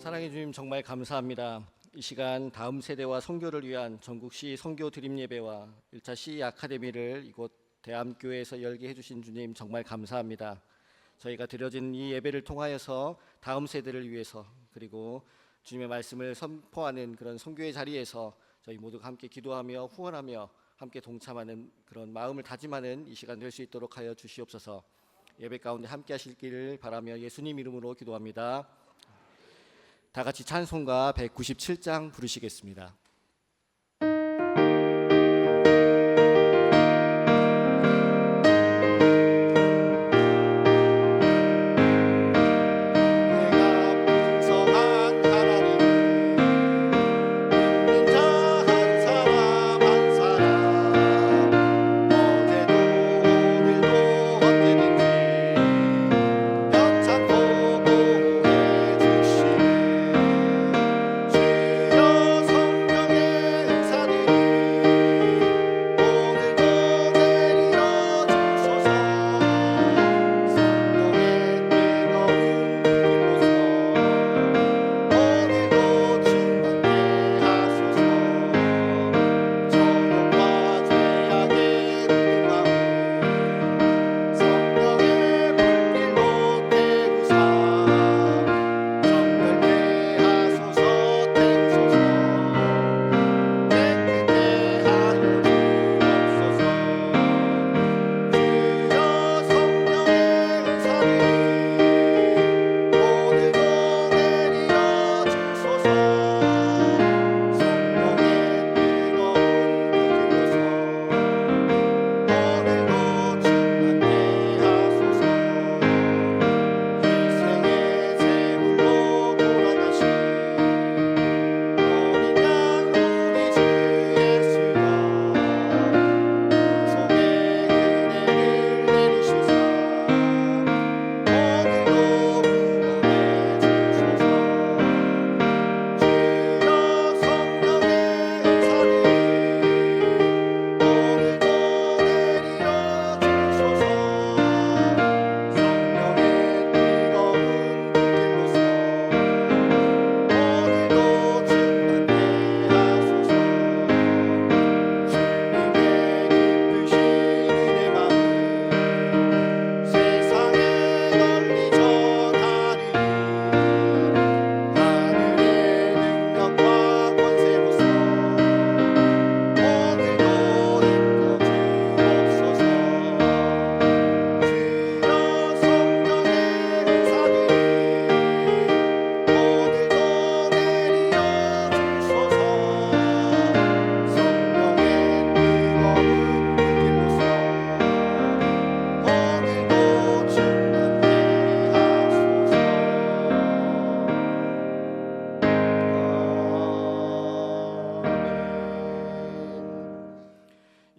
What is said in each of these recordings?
사랑해 주님 정말 감사합니다. 이 시간 다음 세대와 선교를 위한 전국시 선교 드림 예배와 1차 CE 아카데미를 이곳 대암교회에서 열게 해주신 주님 정말 감사합니다. 저희가 드려진 이 예배를 통하여서 다음 세대를 위해서 그리고 주님의 말씀을 선포하는 그런 선교의 자리에서 저희 모두가 함께 기도하며 후원하며 함께 동참하는 그런 마음을 다짐하는 이 시간 될 수 있도록 하여 주시옵소서. 예배 가운데 함께 하실 길을 바라며 예수님 이름으로 기도합니다. 다 같이 찬송가 197장 부르시겠습니다.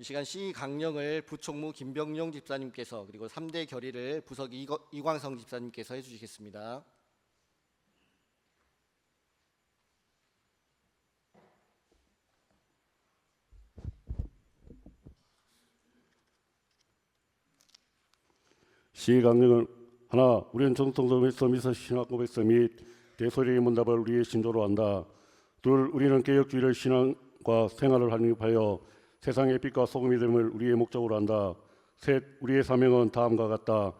이 시간 CE 강령을 부총무 김병용 집사님께서 그리고 3대 결의를 부석 이광성 집사님께서 해주시겠습니다. CE 강령은 하나, 우리는 정통성에서 미서 신학고백서 및 대소리의 문답을 우리의 신조로 한다. 둘, 우리는 개혁주의를 신앙과 생활을 확립하여 세상의 빛과 소금이 됨을 우리의 목적으로 한다. 셋, 우리의 사명은 다음과 같다.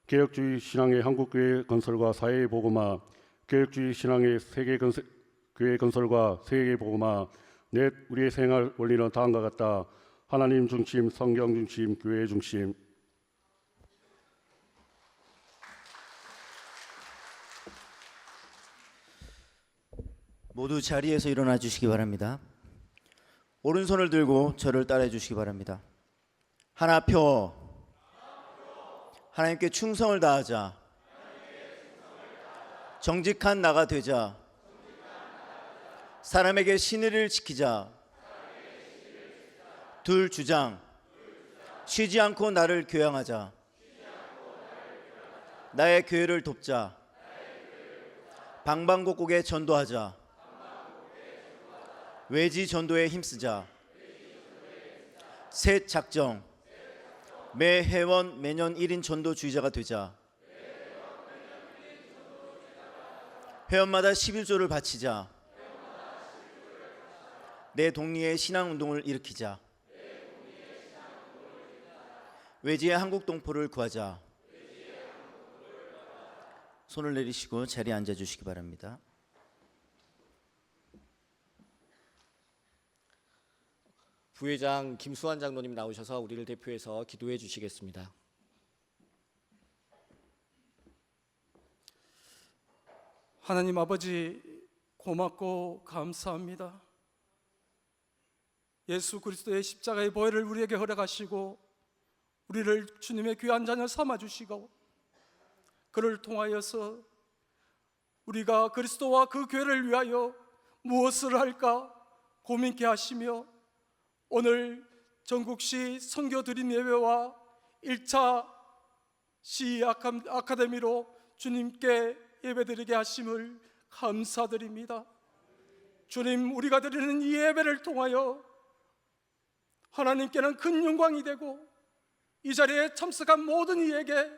개혁주의 신앙의 한국교회 건설과 사회의 복음화, 개혁주의 신앙의 세계교회 건설과 세계의 복음화. 넷, 우리의 생활 원리는 다음과 같다. 하나님 중심, 성경 중심, 교회 중심. 모두 자리에서 일어나 주시기 바랍니다. 오른손을 들고 저를 따라해 주시기 바랍니다. 하나표 하나님께 충성을 다하자. 정직한 나가 되자. 사람에게 신의를 지키자. 둘 주장 쉬지 않고 나를 교양하자. 나의 교회를 돕자. 방방곡곡에 전도하자. 외지 전도에 힘쓰자. 셋 작정 매 회원 매년 1인 전도주의자가 되자. 회원마다 11조를 바치자. 내 동리의 신앙운동을 일으키자. 외지의 한국 동포를 구하자. 손을 내리시고 자리에 앉아주시기 바랍니다. 부회장 김수환 장로님 나오셔서 우리를 대표해서 기도해 주시겠습니다. 하나님 아버지, 고맙고 감사합니다. 예수 그리스도의 십자가의 보혈을 우리에게 허락하시고 우리를 주님의 귀한 자녀 삼아주시고 그를 통하여서 우리가 그리스도와 그 교회를 위하여 무엇을 할까 고민케 하시며 오늘 전국시 선교 드림 예배와 1차 시 아카데미로 주님께 예배드리게 하심을 감사드립니다. 주님, 우리가 드리는 이 예배를 통하여 하나님께는 큰 영광이 되고 이 자리에 참석한 모든 이에게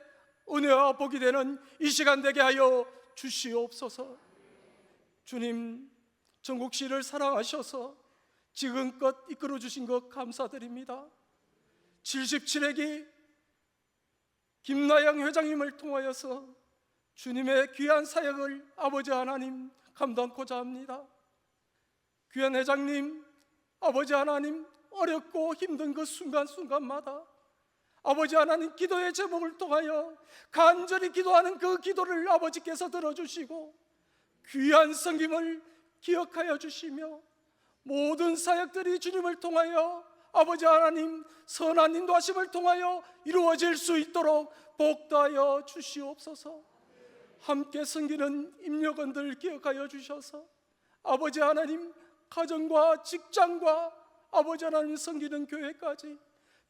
은혜와 복이 되는 이 시간 되게 하여 주시옵소서. 주님, 전국시를 사랑하셔서 지금껏 이끌어 주신 것 감사드립니다. 77회기 김나영 회장님을 통하여서 주님의 귀한 사역을 아버지 하나님 감당코자 합니다. 귀한 회장님, 아버지 하나님, 어렵고 힘든 그 순간순간마다 아버지 하나님 기도의 제목을 통하여 간절히 기도하는 그 기도를 아버지께서 들어주시고 귀한 섬김을 기억하여 주시며 모든 사역들이 주님을 통하여 아버지 하나님 선한 인도하심을 통하여 이루어질 수 있도록 복도하여 주시옵소서. 함께 섬기는 임력원들 기억하여 주셔서 아버지 하나님 가정과 직장과 아버지 하나님 섬기는 교회까지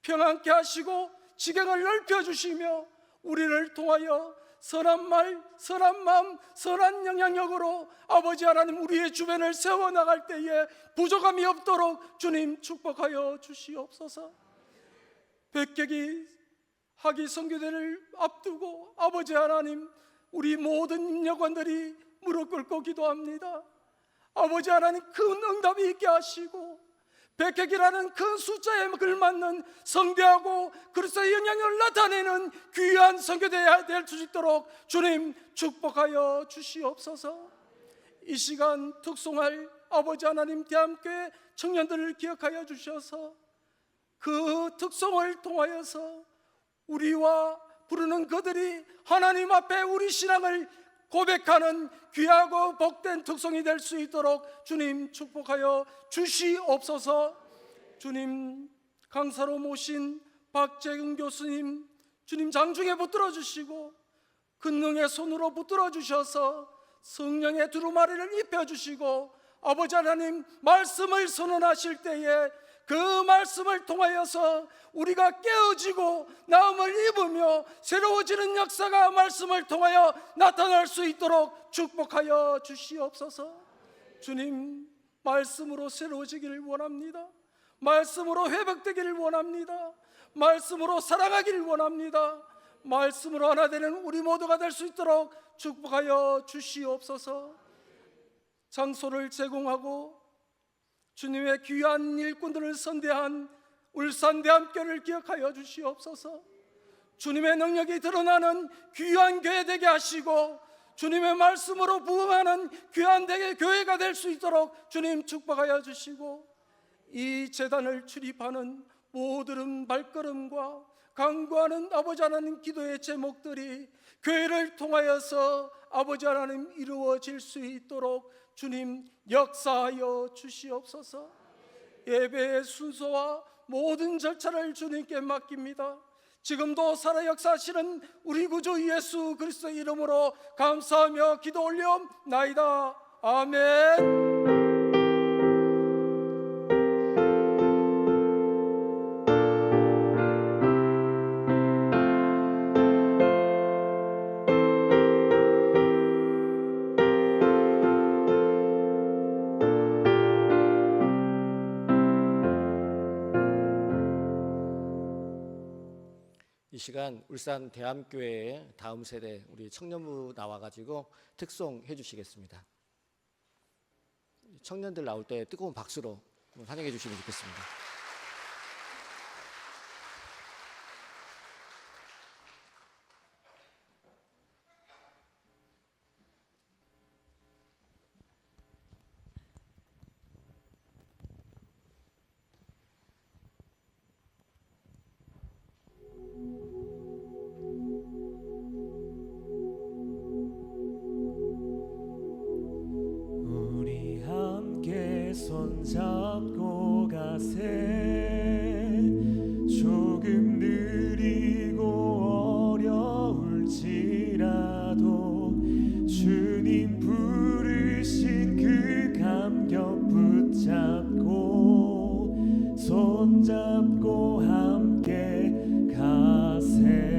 평안케 하시고 지경을 넓혀주시며 우리를 통하여 선한 말, 선한 마음, 선한 영향력으로 아버지 하나님 우리의 주변을 세워나갈 때에 부족함이 없도록 주님 축복하여 주시옵소서. 백객이 하기 선교대를 앞두고 아버지 하나님 우리 모든 임력관들이 무릎 꿇고 기도합니다. 아버지 하나님 큰 응답이 있게 하시고 백객이라는 큰 숫자에 걸맞는 성대하고 그리스도의 영향력을 나타내는 귀한 선교대가 될 수 있도록 주님 축복하여 주시옵소서. 이 시간 특송할 아버지 하나님 대한교회 청년들을 기억하여 주셔서 그 특송을 통하여서 우리와 부르는 그들이 하나님 앞에 우리 신앙을 고백하는 귀하고 복된 특송이 될 수 있도록 주님 축복하여 주시옵소서. 주님 강사로 모신 박재근 교수님 주님 장중에 붙들어 주시고 근능의 손으로 붙들어 주셔서 성령의 두루마리를 입혀 주시고 아버지 하나님 말씀을 선언하실 때에 그 말씀을 통하여서 우리가 깨어지고 나음을 입으며 새로워지는 역사가 말씀을 통하여 나타날 수 있도록 축복하여 주시옵소서. 주님 말씀으로 새로워지기를 원합니다. 말씀으로 회복되기를 원합니다. 말씀으로 살아가기를 원합니다. 말씀으로 하나 되는 우리 모두가 될 수 있도록 축복하여 주시옵소서. 장소를 제공하고 주님의 귀한 일꾼들을 선대한 울산대함교회를 기억하여 주시옵소서. 주님의 능력이 드러나는 귀한 교회 되게 하시고 주님의 말씀으로 부흥하는 귀한 교회가 될 수 있도록 주님 축복하여 주시고 이 재단을 출입하는 모든 발걸음과 강구하는 아버지 하나님 기도의 제목들이 교회를 통하여서 아버지 하나님 이루어질 수 있도록 주님 역사하여 주시옵소서. 예배의 순서와 모든 절차를 주님께 맡깁니다. 지금도 살아 역사하시는 우리 구주 예수 그리스도의 이름으로 감사하며 기도 올려옵나이다. 아멘. 이 시간 울산 대암교회의 다음 세대 우리 청년부 나와가지고 특송해 주시겠습니다. 청년들 나올 때 뜨거운 박수로 환영해 주시면 좋겠습니다. 우리 함께 손잡고 가세. 조금 느리고 어려울지라도 주님 부르신 그 감격 붙잡고 손잡고 함께 가세.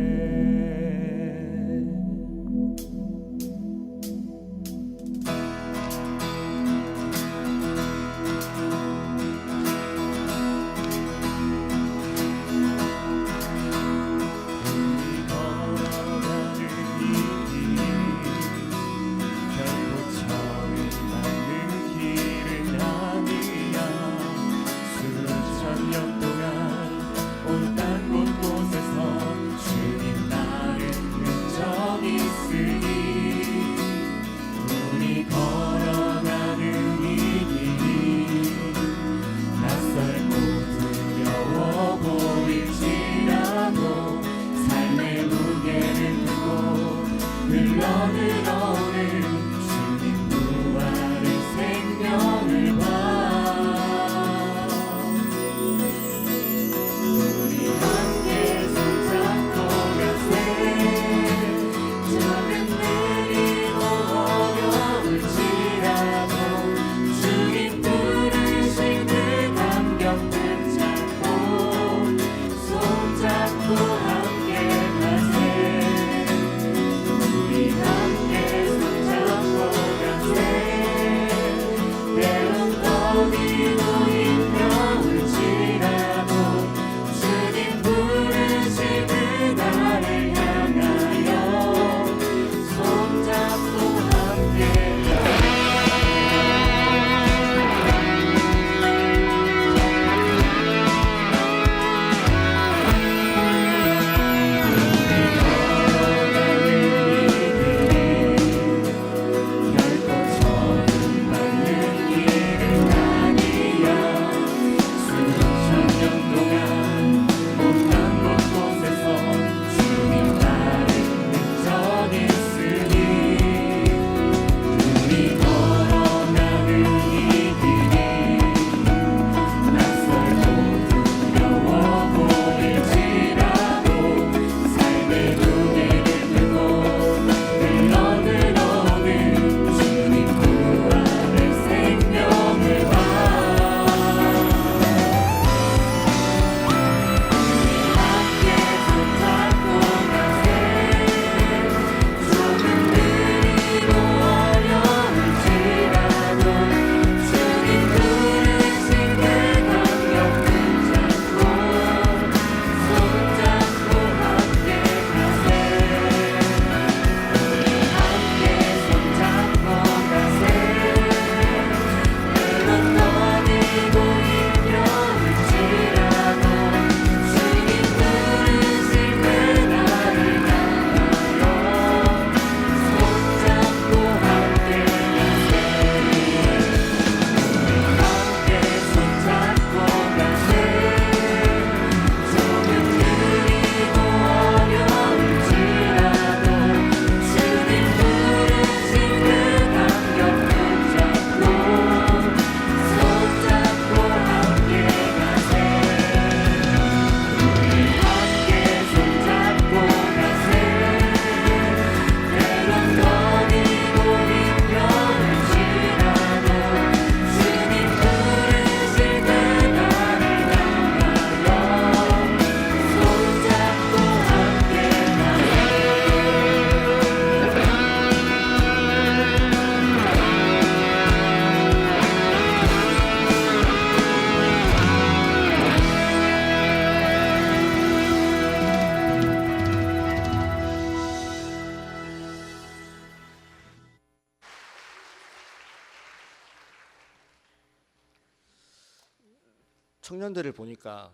청년들을 보니까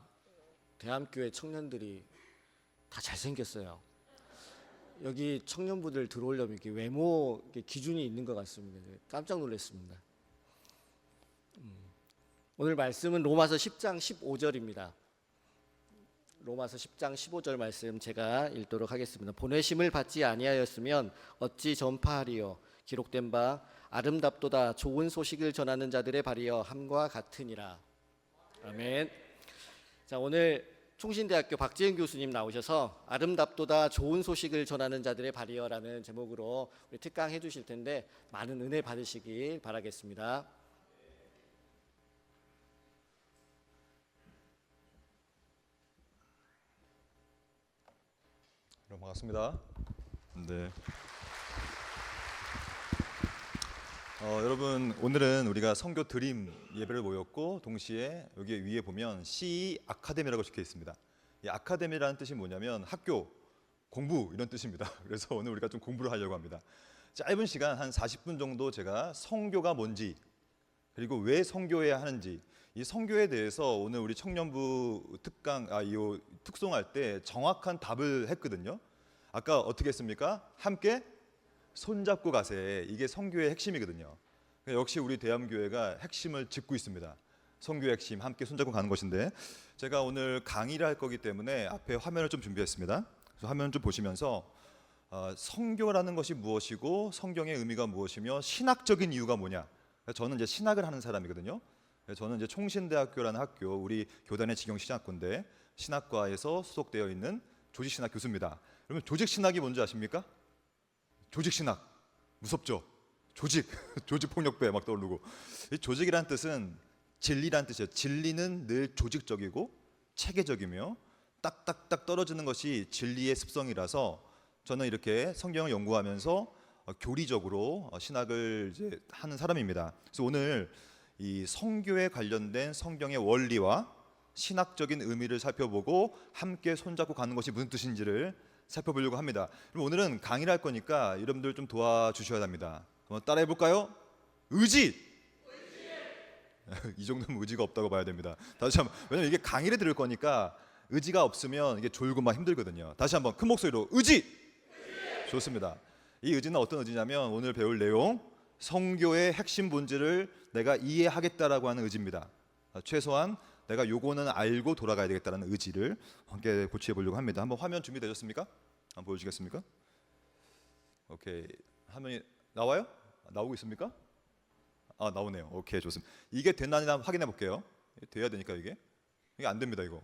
대함교회 청년들이 다 잘생겼어요. 여기 청년부들 들어오려면 이렇게 외모 기준이 있는 것 같습니다. 깜짝 놀랐습니다. 오늘 말씀은 로마서 10장 15절입니다. 로마서 10장 15절 말씀 제가 읽도록 하겠습니다. 보내심을 받지 아니하였으면 어찌 전파하리요? 기록된 바 아름답도다 좋은 소식을 전하는 자들의 발이여 함과 같으니라. 아멘. 자, 오늘 총신대학교 박재현 교수님 나오셔서 아름답도다 좋은 소식을 전하는 자들의 발이여라는 제목으로 우리 특강해 주실 텐데 많은 은혜 받으시길 바라겠습니다. 여러분 반갑습니다. 네. 여러분 오늘은 우리가 선교 드림 예배를 모였고 동시에 여기 위에 보면 CE 아카데미라고 적혀 있습니다. 이 아카데미라는 뜻이 뭐냐면 학교, 공부 이런 뜻입니다. 그래서 오늘 우리가 좀 공부를 하려고 합니다. 짧은 시간 한 40분 정도 제가 선교가 뭔지 그리고 왜 선교해야 하는지 이 선교에 대해서 오늘 우리 청년부 이 특송할 때 정확한 답을 했거든요. 아까 어떻게 했습니까? 함께 손잡고 가세. 이게 선교의 핵심이거든요. 역시 우리 대함교회가 핵심을 짚고 있습니다. 선교의 핵심, 함께 손잡고 가는 것인데 제가 오늘 강의를 할 거기 때문에 앞에 화면을 좀 준비했습니다. 그래서 화면 좀 보시면서 선교라는 것이 무엇이고 성경의 의미가 무엇이며 신학적인 이유가 뭐냐. 저는 이제 신학을 하는 사람이거든요. 저는 이제 총신대학교라는 학교, 우리 교단의 직영신학교인데 신학과에서 소속되어 있는 조직신학 교수입니다. 여러분 조직신학이 뭔지 아십니까? 조직신학 무섭죠? 조직폭력배 막 떠오르고 이 조직이란 뜻은 진리란 뜻이에요. 진리는 늘 조직적이고 체계적이며 딱딱딱 떨어지는 것이 진리의 습성이라서 저는 이렇게 성경을 연구하면서 교리적으로 신학을 이제 하는 사람입니다. 그래서 오늘 이 선교에 관련된 성경의 원리와 신학적인 의미를 살펴보고 함께 손잡고 가는 것이 무슨 뜻인지를 살펴보려고 합니다. 그럼 오늘은 강의를 할 거니까 여러분들 좀 도와주셔야 합니다. 한번 따라해 볼까요? 의지! 이 정도면 의지가 없다고 봐야 됩니다. 다시 한번, 왜냐면 이게 강의를 들을 거니까 의지가 없으면 이게 졸고 막 힘들거든요. 다시 한번 큰 목소리로 의지! 좋습니다. 이 의지는 어떤 의지냐면 오늘 배울 내용 선교의 핵심 본질을 내가 이해하겠다라고 하는 의지입니다. 최소한 내가 요거는 알고 돌아가야 되겠다는 의지를 함께 고취해 보려고 합니다. 한번 화면 준비되셨습니까? 한번 보여주시겠습니까? 오케이. 화면이 나와요? 나오고 있습니까? 아, 나오네요. 오케이, 좋습니다. 이게 됐나 한번 확인해 볼게요. 돼야 되니까 이게 안 됩니다 이거.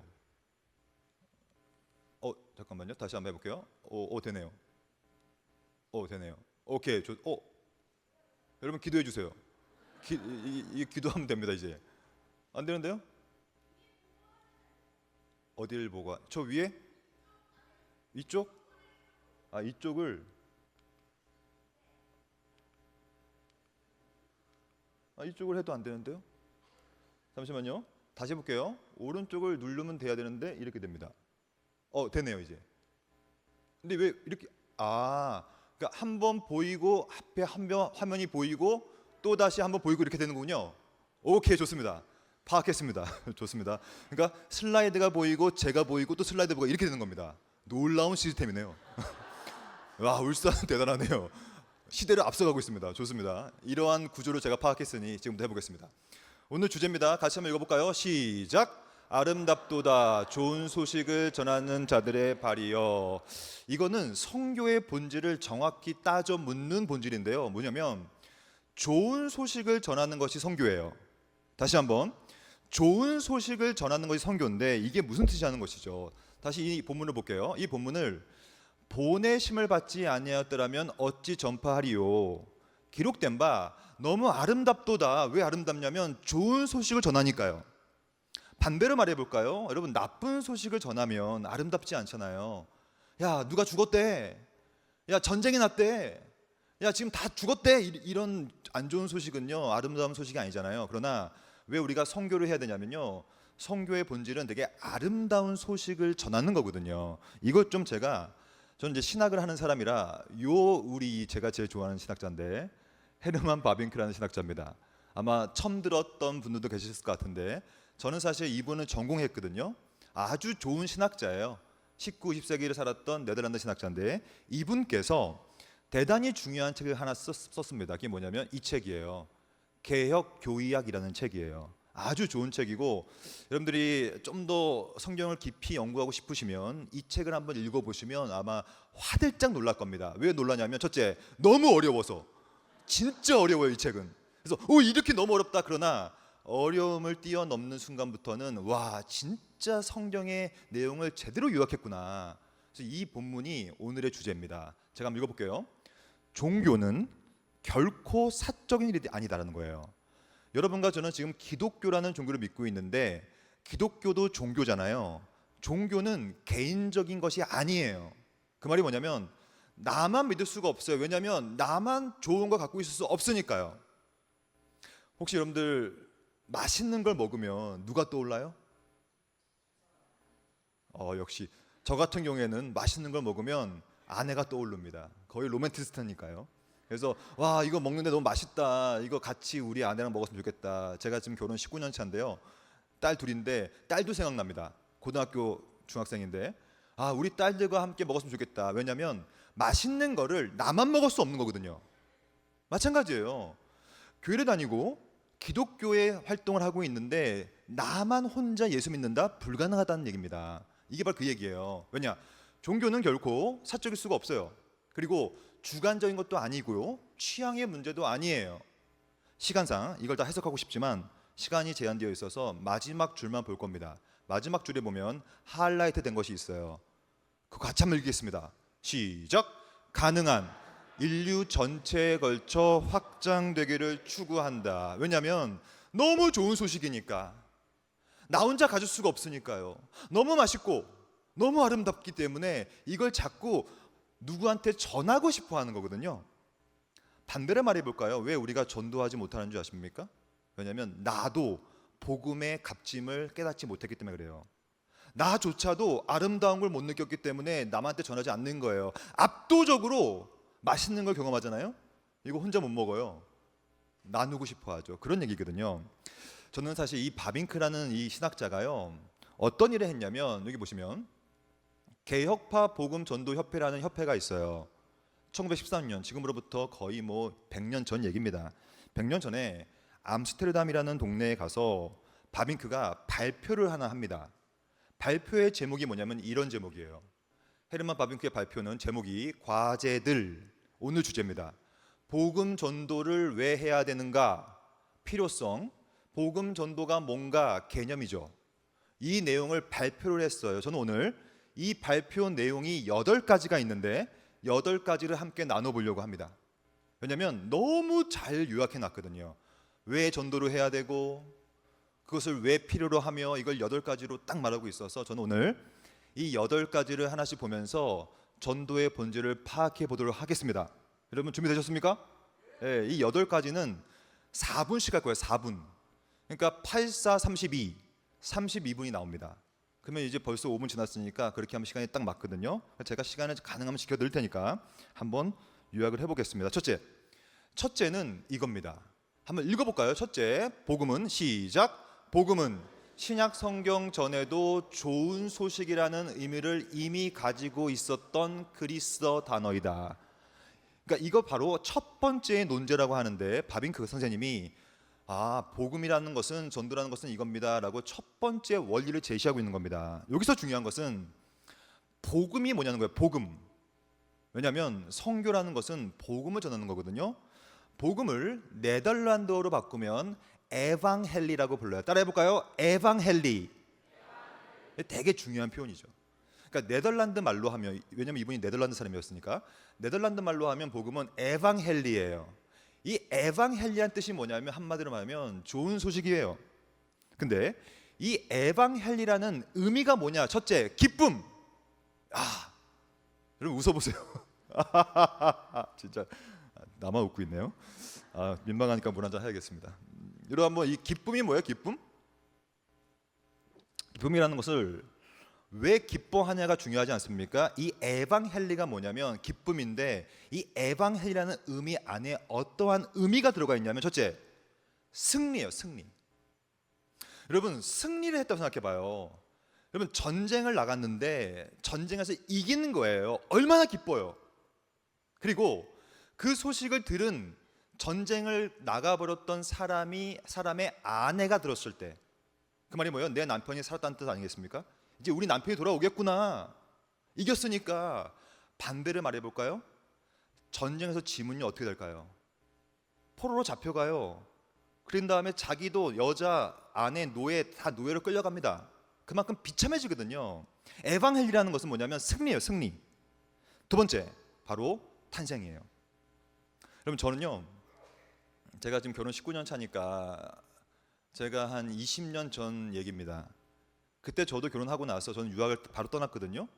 잠깐만요. 다시 한번 해볼게요. 되네요. 되네요. 오케이. 여러분 기도해 주세요. 기도하면 됩니다 이제. 안 되는데요? 어디를 보고? 저 위에? 이쪽? 이쪽을 이쪽을 해도 안 되는데요? 잠시만요. 다시 해볼게요. 오른쪽을 누르면 돼야 되는데 이렇게 됩니다. 되네요 이제. 근데 왜 이렇게? 그러니까 한 번 보이고 앞에 화면이 보이고 또 다시 한 번 보이고 이렇게 되는군요. 오케이, 좋습니다. 파악했습니다. 좋습니다. 그러니까 슬라이드가 보이고 제가 보이고 또 슬라이드 보고 이렇게 되는 겁니다. 놀라운 시스템이네요. 와, 울산 대단하네요. 시대를 앞서가고 있습니다. 좋습니다. 이러한 구조를 제가 파악했으니 지금부터 해보겠습니다. 오늘 주제입니다. 같이 한번 읽어볼까요? 시작. 아름답도다 좋은 소식을 전하는 자들의 발이여. 이거는 선교의 본질을 정확히 따져 묻는 본질인데요. 뭐냐면 좋은 소식을 전하는 것이 선교예요. 다시 한번 좋은 소식을 전하는 것이 선교인데 이게 무슨 뜻이냐는 것이죠. 다시 이 본문을 볼게요. 이 본문을 보내심을 받지 아니하였더라면 어찌 전파하리요. 기록된 바 너무 아름답도다. 왜 아름답냐면 좋은 소식을 전하니까요. 반대로 말해볼까요? 여러분 나쁜 소식을 전하면 아름답지 않잖아요. 야 누가 죽었대. 야 전쟁이 났대. 야 지금 다 죽었대. 이런 안 좋은 소식은요 아름다운 소식이 아니잖아요. 그러나 왜 우리가 선교를 해야 되냐면요 선교의 본질은 되게 아름다운 소식을 전하는 거거든요. 이것 좀 저는 이제 신학을 하는 사람이라 제가 제일 좋아하는 신학자인데 헤르만 바빙크라는 신학자입니다. 아마 처음 들었던 분들도 계셨을 것 같은데 저는 사실 이분은 전공했거든요. 아주 좋은 신학자예요. 19, 20세기를 살았던 네덜란드 신학자인데 이분께서 대단히 중요한 책을 하나 썼습니다. 그게 뭐냐면 이 책이에요. 개혁 교의학이라는 책이에요. 아주 좋은 책이고 여러분들이 좀 더 성경을 깊이 연구하고 싶으시면 이 책을 한번 읽어보시면 아마 화들짝 놀랄 겁니다. 왜 놀라냐면 첫째, 너무 어려워서. 진짜 어려워요, 이 책은. 그래서 이렇게 너무 어렵다. 그러나 어려움을 뛰어넘는 순간부터는 와, 진짜 성경의 내용을 제대로 요약했구나. 그래서 이 본문이 오늘의 주제입니다. 제가 한번 읽어볼게요. 종교는 결코 사적인 일이 아니다라는 거예요. 여러분과 저는 지금 기독교라는 종교를 믿고 있는데 기독교도 종교잖아요. 종교는 개인적인 것이 아니에요. 그 말이 뭐냐면 나만 믿을 수가 없어요. 왜냐하면 나만 좋은 거 갖고 있을 수 없으니까요. 혹시 여러분들 맛있는 걸 먹으면 누가 떠올라요? 역시 저 같은 경우에는 맛있는 걸 먹으면 아내가 떠오릅니다. 거의 로맨티스트니까요. 그래서 와, 이거 먹는데 너무 맛있다. 이거 같이 우리 아내랑 먹었으면 좋겠다. 제가 지금 결혼 19년 차인데요. 딸 둘인데 딸도 생각납니다. 고등학교 중학생인데 우리 딸들과 함께 먹었으면 좋겠다. 왜냐하면 맛있는 거를 나만 먹을 수 없는 거거든요. 마찬가지예요. 교회를 다니고 기독교의 활동을 하고 있는데 나만 혼자 예수 믿는다? 불가능하다는 얘기입니다. 이게 바로 그 얘기예요. 왜냐? 종교는 결코 사적일 수가 없어요. 그리고 주관적인 것도 아니고요. 취향의 문제도 아니에요. 시간상 이걸 다 해석하고 싶지만 시간이 제한되어 있어서 마지막 줄만 볼 겁니다. 마지막 줄에 보면 하이라이트 된 것이 있어요. 그거 같이 한번 읽겠습니다. 시작. 가능한 인류 전체에 걸쳐 확장되기를 추구한다. 왜냐하면 너무 좋은 소식이니까. 나 혼자 가질 수가 없으니까요. 너무 맛있고 너무 아름답기 때문에 이걸 자꾸 누구한테 전하고 싶어 하는 거거든요. 반대로 말해 볼까요? 왜 우리가 전도하지 못하는 줄 아십니까? 왜냐하면 나도 복음의 값짐을 깨닫지 못했기 때문에 그래요. 나조차도 아름다운 걸 못 느꼈기 때문에 남한테 전하지 않는 거예요. 압도적으로 맛있는 걸 경험하잖아요. 이거 혼자 못 먹어요. 나누고 싶어 하죠. 그런 얘기거든요. 저는 사실 이 바빙크라는 이 신학자가요, 어떤 일을 했냐면 여기 보시면 개혁파 복음 전도 협회라는 협회가 있어요. 1913년, 지금으로부터 거의 100년 전 얘기입니다. 100년 전에 암스테르담이라는 동네에 가서 바빙크가 발표를 하나 합니다. 발표의 제목이 뭐냐면 이런 제목이에요. 헤르만 바빙크의 발표는 제목이 과제들, 오늘 주제입니다. 복음 전도를 왜 해야 되는가? 필요성, 복음 전도가 뭔가 개념이죠. 이 내용을 발표를 했어요. 저는 오늘 이 발표 내용이 8가지가 있는데 8가지를 함께 나눠보려고 합니다. 왜냐하면 너무 잘 요약해 놨거든요. 왜 전도를 해야 되고 그것을 왜 필요로 하며 이걸 8가지로 딱 말하고 있어서 저는 오늘 이 8가지를 하나씩 보면서 전도의 본질을 파악해 보도록 하겠습니다. 여러분 준비되셨습니까? 네, 이 8가지는 4분씩 할 거예요. 4분. 그러니까 8, 4, 32, 32분이 나옵니다. 그러면 이제 벌써 5분 지났으니까 그렇게 하면 시간이 딱 맞거든요. 제가 시간을 가능하면 지켜드릴 테니까 한번 요약을 해보겠습니다. 첫째는 이겁니다. 한번 읽어볼까요? 첫째, 복음은 시작. 복음은 신약 성경 전에도 좋은 소식이라는 의미를 이미 가지고 있었던 그리스어 단어이다. 그러니까 이거 바로 첫 번째 논제라고 하는데 바빙크 선생님이 복음이라는 것은 전도라는 것은 이겁니다라고 첫 번째 원리를 제시하고 있는 겁니다. 여기서 중요한 것은 복음이 뭐냐는 거예요. 복음. 왜냐하면 선교라는 것은 복음을 전하는 거거든요. 복음을 네덜란드어로 바꾸면 에방헬리라고 불러요. 따라해 볼까요? 에방헬리. 되게 중요한 표현이죠. 그러니까 네덜란드 말로 하면, 왜냐하면 이분이 네덜란드 사람이었으니까 네덜란드 말로 하면 복음은 에방헬리예요. 이 에방헬리한 뜻이 뭐냐면 한마디로 말하면 좋은 소식이에요. 근데 이 에방헬리라는 의미가 뭐냐? 첫째, 기쁨. 여러분 웃어보세요. 진짜 나만 웃고 있네요. 민망하니까 물 한잔 해야겠습니다. 여러분 한번 이 기쁨이 뭐예요? 기쁨이라는 것을 왜 기뻐하냐가 중요하지 않습니까? 이 에방헬리가 뭐냐면 기쁨인데 이 에방헬리라는 의미 안에 어떠한 의미가 들어가 있냐면 첫째, 승리예요. 승리. 여러분 승리를 했다고 생각해 봐요. 여러분 전쟁을 나갔는데 전쟁에서 이기는 거예요. 얼마나 기뻐요. 그리고 그 소식을 들은 전쟁을 나가버렸던 사람의 아내가 들었을 때 그 말이 뭐예요? 내 남편이 살았다는 뜻 아니겠습니까? 이제 우리 남편이 돌아오겠구나. 이겼으니까. 반대를 말해볼까요? 전쟁에서 지면요 어떻게 될까요? 포로로 잡혀가요. 그런 다음에 자기도 여자, 아내, 노예 다 노예로 끌려갑니다. 그만큼 비참해지거든요. 에방헬리라는 것은 뭐냐면 승리예요. 승리. 두 번째 바로 탄생이에요. 여러분 저는요, 제가 지금 결혼 19년 차니까 제가 한 20년 전 얘기입니다. 그때 저도 결혼하고 나서 저는 유학을 바로 떠났거든요.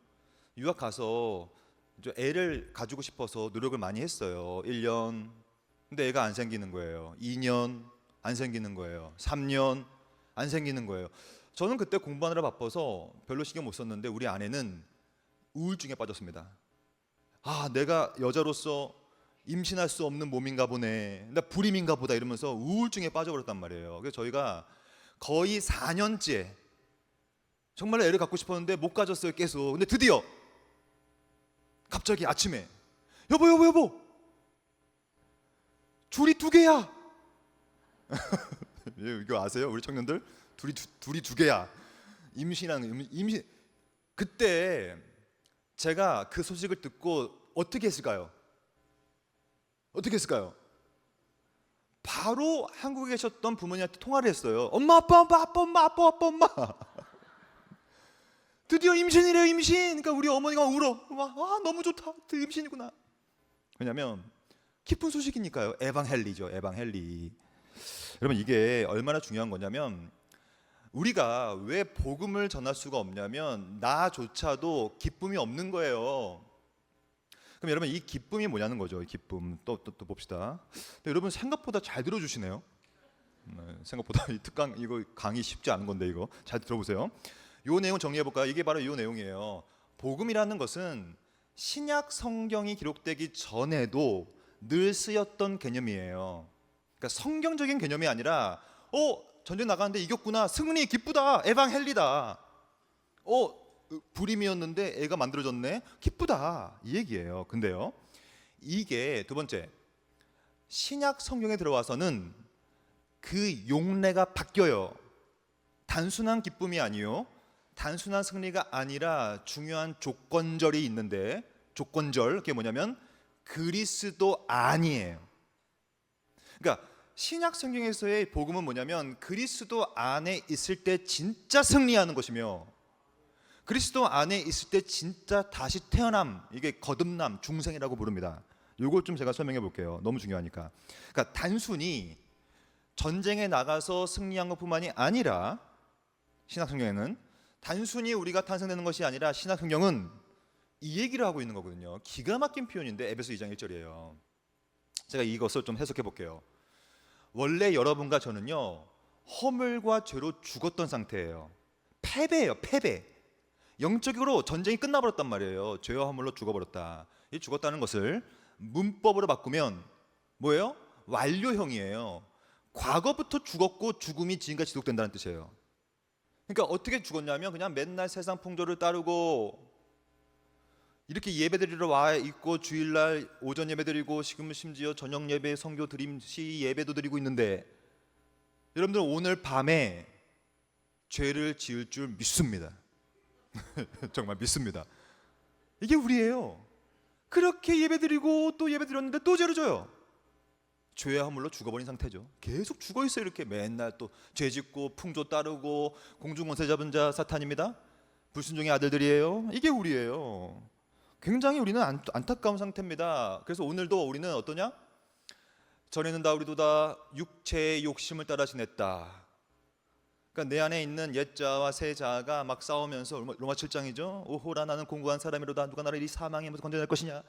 유학 가서 이제 애를 가지고 싶어서 노력을 많이 했어요. 1년. 근데 애가 안 생기는 거예요. 2년 안 생기는 거예요. 3년 안 생기는 거예요. 저는 그때 공부하느라 바빠서 별로 신경 못 썼는데 우리 아내는 우울증에 빠졌습니다. 아, 내가 여자로서 임신할 수 없는 몸인가 보네. 나 불임인가 보다 이러면서 우울증에 빠져버렸단 말이에요. 그래서 저희가 거의 4년째 정말 애를 갖고 싶었는데 못 가졌어요. 계속. 근데 드디어 갑자기 아침에 여보 줄이 2개야. 이거 아세요? 우리 청년들 둘이 2개야. 임신. 그때 제가 그 소식을 듣고 어떻게 했을까요? 바로 한국에 계셨던 부모님한테 통화를 했어요. 엄마 아빠. 드디어 임신이래요. 임신. 그러니까 우리 어머니가 울어. 아, 너무 좋다. 임신이구나. 왜냐하면 기쁜 소식이니까요. 에방헬리죠. 에방헬리. 여러분 이게 얼마나 중요한 거냐면 우리가 왜 복음을 전할 수가 없냐면 나조차도 기쁨이 없는 거예요. 그럼 여러분 이 기쁨이 뭐냐는 거죠. 이 기쁨 또 봅시다. 근데 여러분 생각보다 잘 들어주시네요. 생각보다 이 특강 이거 강의 쉽지 않은 건데 이거 잘 들어보세요. 이 내용 정리해 볼까요? 이게 바로 이 내용이에요. 복음이라는 것은 신약 성경이 기록되기 전에도 늘 쓰였던 개념이에요. 그러니까 성경적인 개념이 아니라 전쟁 나가는데 이겼구나. 승리 기쁘다. 에방헬리다. 불임이었는데 애가 만들어졌네. 기쁘다. 이 얘기예요. 근데요. 이게 두 번째. 신약 성경에 들어와서는 그 용례가 바뀌어요. 단순한 기쁨이 아니요. 단순한 승리가 아니라 중요한 조건절이 있는데 조건절 그게 뭐냐면 그리스도 안이에요. 그러니까 신약 성경에서의 복음은 뭐냐면 그리스도 안에 있을 때 진짜 승리하는 것이며 그리스도 안에 있을 때 진짜 다시 태어남, 이게 거듭남, 중생이라고 부릅니다. 이걸 좀 제가 설명해 볼게요. 너무 중요하니까. 그러니까 단순히 전쟁에 나가서 승리한 것뿐만이 아니라 신약 성경에는 단순히 우리가 탄생되는 것이 아니라 신약 성경은 이 얘기를 하고 있는 거거든요. 기가 막힌 표현인데 에베소 2장 1절이에요. 제가 이것을 좀 해석해 볼게요. 원래 여러분과 저는요 허물과 죄로 죽었던 상태예요. 패배예요. 패배. 영적으로 전쟁이 끝나버렸단 말이에요. 죄와 허물로 죽어버렸다. 이 죽었다는 것을 문법으로 바꾸면 뭐예요? 완료형이에요. 과거부터 죽었고 죽음이 지금까지 지속된다는 뜻이에요. 그러니까 어떻게 죽었냐면 그냥 맨날 세상 풍조를 따르고 이렇게 예배드리러 와 있고 주일날 오전 예배 드리고 지금 심지어 저녁 예배 성교 드림 시 예배도 드리고 있는데 여러분들 오늘 밤에 죄를 지을 줄 믿습니다. 정말 믿습니다. 이게 우리예요. 그렇게 예배드리고 또 예배드렸는데 또 죄를 져요. 죄와 허물로 죽어버린 상태죠. 계속 죽어있어요. 이렇게 맨날 또 죄짓고 풍조 따르고 공중권세 잡은 자 사탄입니다. 불순종의 아들들이에요. 이게 우리예요. 굉장히 우리는 안타까운 상태입니다. 그래서 오늘도 우리는 어떠냐? 전에는 다 우리도 다 육체의 욕심을 따라 지냈다. 그러니까 내 안에 있는 옛자와 새자가 막 싸우면서 로마 7장이죠. 오호라 나는 공고한 사람이로다 누가 나를 이 사망에서 건져낼 것이냐.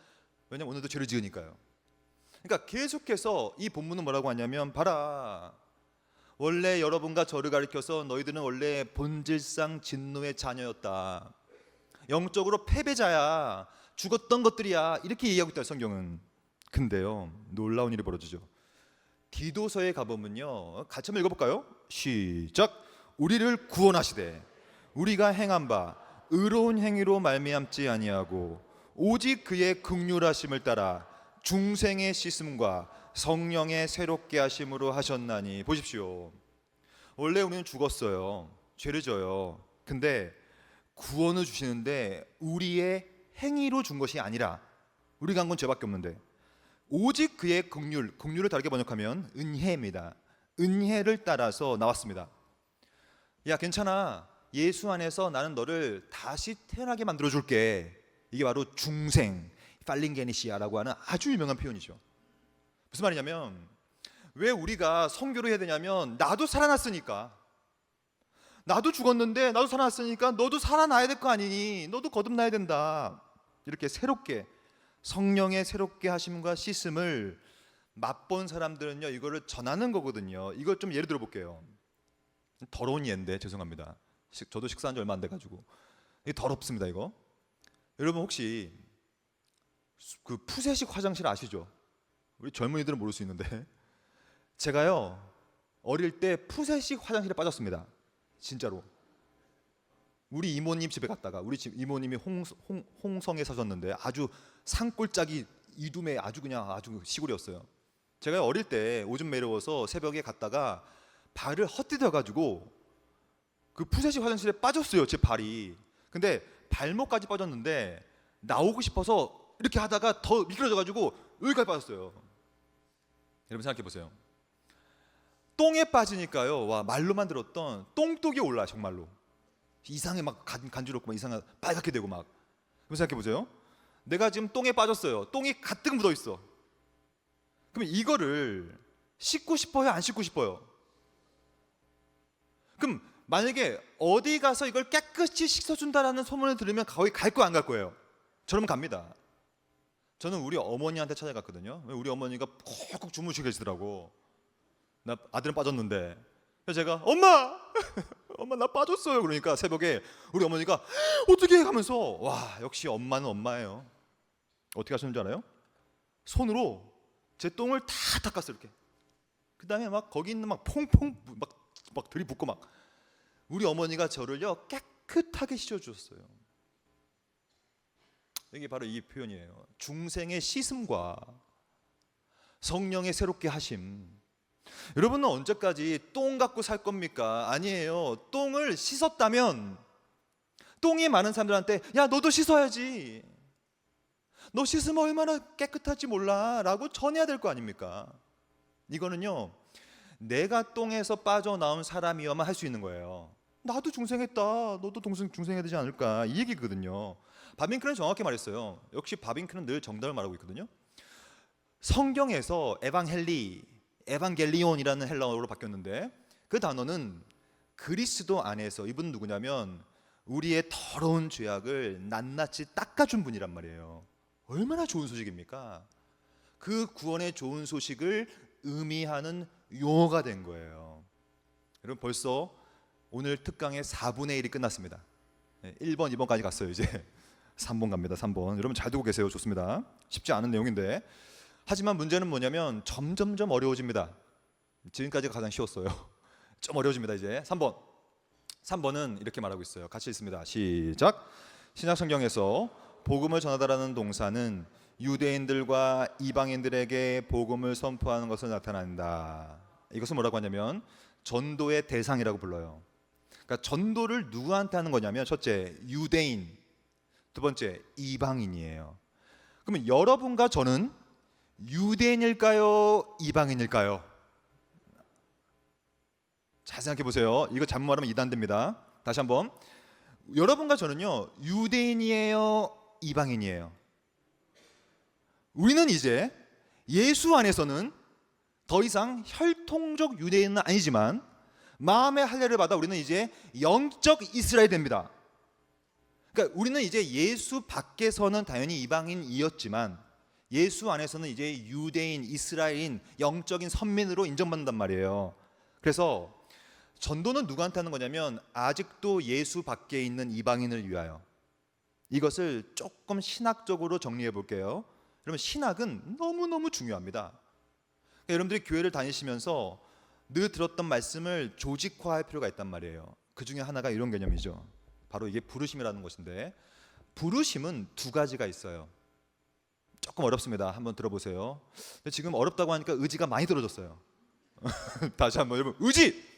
왜냐면 오늘도 죄를 지으니까요. 그러니까 계속해서 이 본문은 뭐라고 하냐면 봐라. 원래 여러분과 저를 가리켜서 너희들은 원래 본질상 진노의 자녀였다. 영적으로 패배자야. 죽었던 것들이야. 이렇게 얘기하고 있다 성경은. 근데요 놀라운 일이 벌어지죠. 디도서에 가보면요 같이 한번 읽어볼까요? 시작. 우리를 구원하시되 우리가 행한 바 의로운 행위로 말미암지 아니하고 오직 그의 긍휼하심을 따라 중생의 씻음과 성령의 새롭게 하심으로 하셨나니. 보십시오. 원래 우리는 죽었어요. 죄를 져요. 근데 구원을 주시는데 우리의 행위로 준 것이 아니라, 우리가 한 건 죄밖에 없는데 오직 그의 긍휼, 긍휼을 다르게 번역하면 은혜입니다. 은혜를 따라서 나왔습니다. 야, 괜찮아. 예수 안에서 나는 너를 다시 태어나게 만들어 줄게. 이게 바로 중생, 팔링게니시아라고 하는 아주 유명한 표현이죠. 무슨 말이냐면, 왜 우리가 선교를 해야 되냐면, 나도 살아났으니까, 나도 죽었는데 나도 살아났으니까 너도 살아나야 될 거 아니니, 너도 거듭나야 된다. 이렇게 새롭게, 성령의 새롭게 하심과 씻음을 맛본 사람들은요, 이거를 전하는 거거든요. 이걸 좀 예를 들어 볼게요. 더러운 예인데 죄송합니다. 저도 식사한 지 얼마 안 돼가지고 이게 더럽습니다. 이거 여러분 혹시 그 푸세식 화장실 아시죠? 우리 젊은이들은 모를 수 있는데 제가요 어릴 때 푸세식 화장실에 빠졌습니다. 진짜로. 우리 이모님 집에 갔다가, 우리 집 이모님이 홍성에 사셨는데 아주 산골짜기 이둠에 아주 그냥 아주 시골이었어요. 제가 어릴 때 오줌 매려워서 새벽에 갔다가 발을 헛디뎌 가지고 그 푸세식 화장실에 빠졌어요. 제 발이. 근데 발목까지 빠졌는데 나오고 싶어서 이렇게 하다가 더 미끄러져 가지고 여기까지 빠졌어요. 여러분 생각해 보세요. 똥에 빠지니까요, 와, 말로만 들었던 똥독이 올라. 정말로 이상해. 막 간지럽고 막 이상한 빨갛게 되고 막. 여러분 생각해 보세요. 내가 지금 똥에 빠졌어요. 똥이 가득 묻어 있어. 그럼 이거를 씻고 싶어요, 안 씻고 싶어요? 그럼 만약에 어디 가서 이걸 깨끗이 씻어준다라는 소문을 들으면 거기 갈 거야, 안 갈 거예요? 저러면 갑니다. 저는 우리 어머니한테 찾아갔거든요. 우리 어머니가 콕콕 주무시고 계시더라고. 나 아들은 빠졌는데. 그래서 제가 엄마! 엄마 나 빠졌어요. 그러니까 새벽에 우리 어머니가 어떻게 하면서, 와, 역시 엄마는 엄마예요. 어떻게 하시는 줄 알아요? 손으로 제 똥을 다 닦았어요. 이렇게. 그 다음에 막 거기 있는 막 퐁퐁 막 들이붓고 막. 우리 어머니가 저를요 깨끗하게 씻어주셨어요. 이게 바로 이 표현이에요. 중생의 씻음과 성령의 새롭게 하심. 여러분은 언제까지 똥 갖고 살 겁니까? 아니에요. 똥을 씻었다면, 똥이 많은 사람들한테 야, 너도 씻어야지, 너 씻으면 얼마나 깨끗할지 몰라 라고 전해야 될 거 아닙니까? 이거는요, 내가 똥에서 빠져나온 사람이어만 할 수 있는 거예요. 나도 중생했다, 너도 중생해야 되지 않을까, 이 얘기거든요. 바빙크는 정확히 말했어요. 역시 바빙크는 늘 정답을 말하고 있거든요. 성경에서 에반겔리온이라는 헬라어로 바뀌었는데, 그 단어는 그리스도 안에서, 이분은 누구냐면 우리의 더러운 죄악을 낱낱이 닦아준 분이란 말이에요. 얼마나 좋은 소식입니까? 그 구원의 좋은 소식을 의미하는 용어가 된 거예요. 여러분 벌써 오늘 특강의 4분의 1이 끝났습니다. 1번, 2번까지 갔어요. 이제 3번 갑니다. 3번. 여러분 잘 듣고 계세요. 좋습니다. 쉽지 않은 내용인데, 하지만 문제는 뭐냐면 점점점 어려워집니다. 지금까지가 가장 쉬웠어요. 좀 어려워집니다. 이제 3번은 이렇게 말하고 있어요. 같이 읽습니다. 시작. 신약성경에서 복음을 전하다라는 동사는 유대인들과 이방인들에게 복음을 선포하는 것을 나타낸다. 이것은 뭐라고 하냐면 전도의 대상이라고 불러요. 그러니까 전도를 누구한테 하는 거냐면, 첫째 유대인, 두 번째 이방인이에요. 그러면 여러분과 저는 유대인일까요, 이방인일까요? 잘 생각해 보세요. 이거 잘못 말하면 이단됩니다. 다시 한번. 여러분과 저는요 유대인이에요, 이방인이에요? 우리는 이제 예수 안에서는 더 이상 혈통적 유대인은 아니지만 마음의 할례를 받아 우리는 이제 영적 이스라엘이 됩니다. 그러니까 우리는 이제 예수 밖에서는 당연히 이방인이었지만 예수 안에서는 이제 유대인, 이스라엘인, 영적인 선민으로 인정받는단 말이에요. 그래서 전도는 누구한테 하는 거냐면 아직도 예수 밖에 있는 이방인을 위하여. 이것을 조금 신학적으로 정리해 볼게요. 여러분 신학은 너무너무 중요합니다. 그러니까 여러분들이 교회를 다니시면서 늘 들었던 말씀을 조직화할 필요가 있단 말이에요. 그 중에 하나가 이런 개념이죠. 바로 이게 부르심이라는 것인데, 부르심은 두 가지가 있어요. 조금 어렵습니다. 한번 들어보세요. 근데 지금 어렵다고 하니까 의지가 많이 떨어졌어요. 다시 한번 여러분, 의지!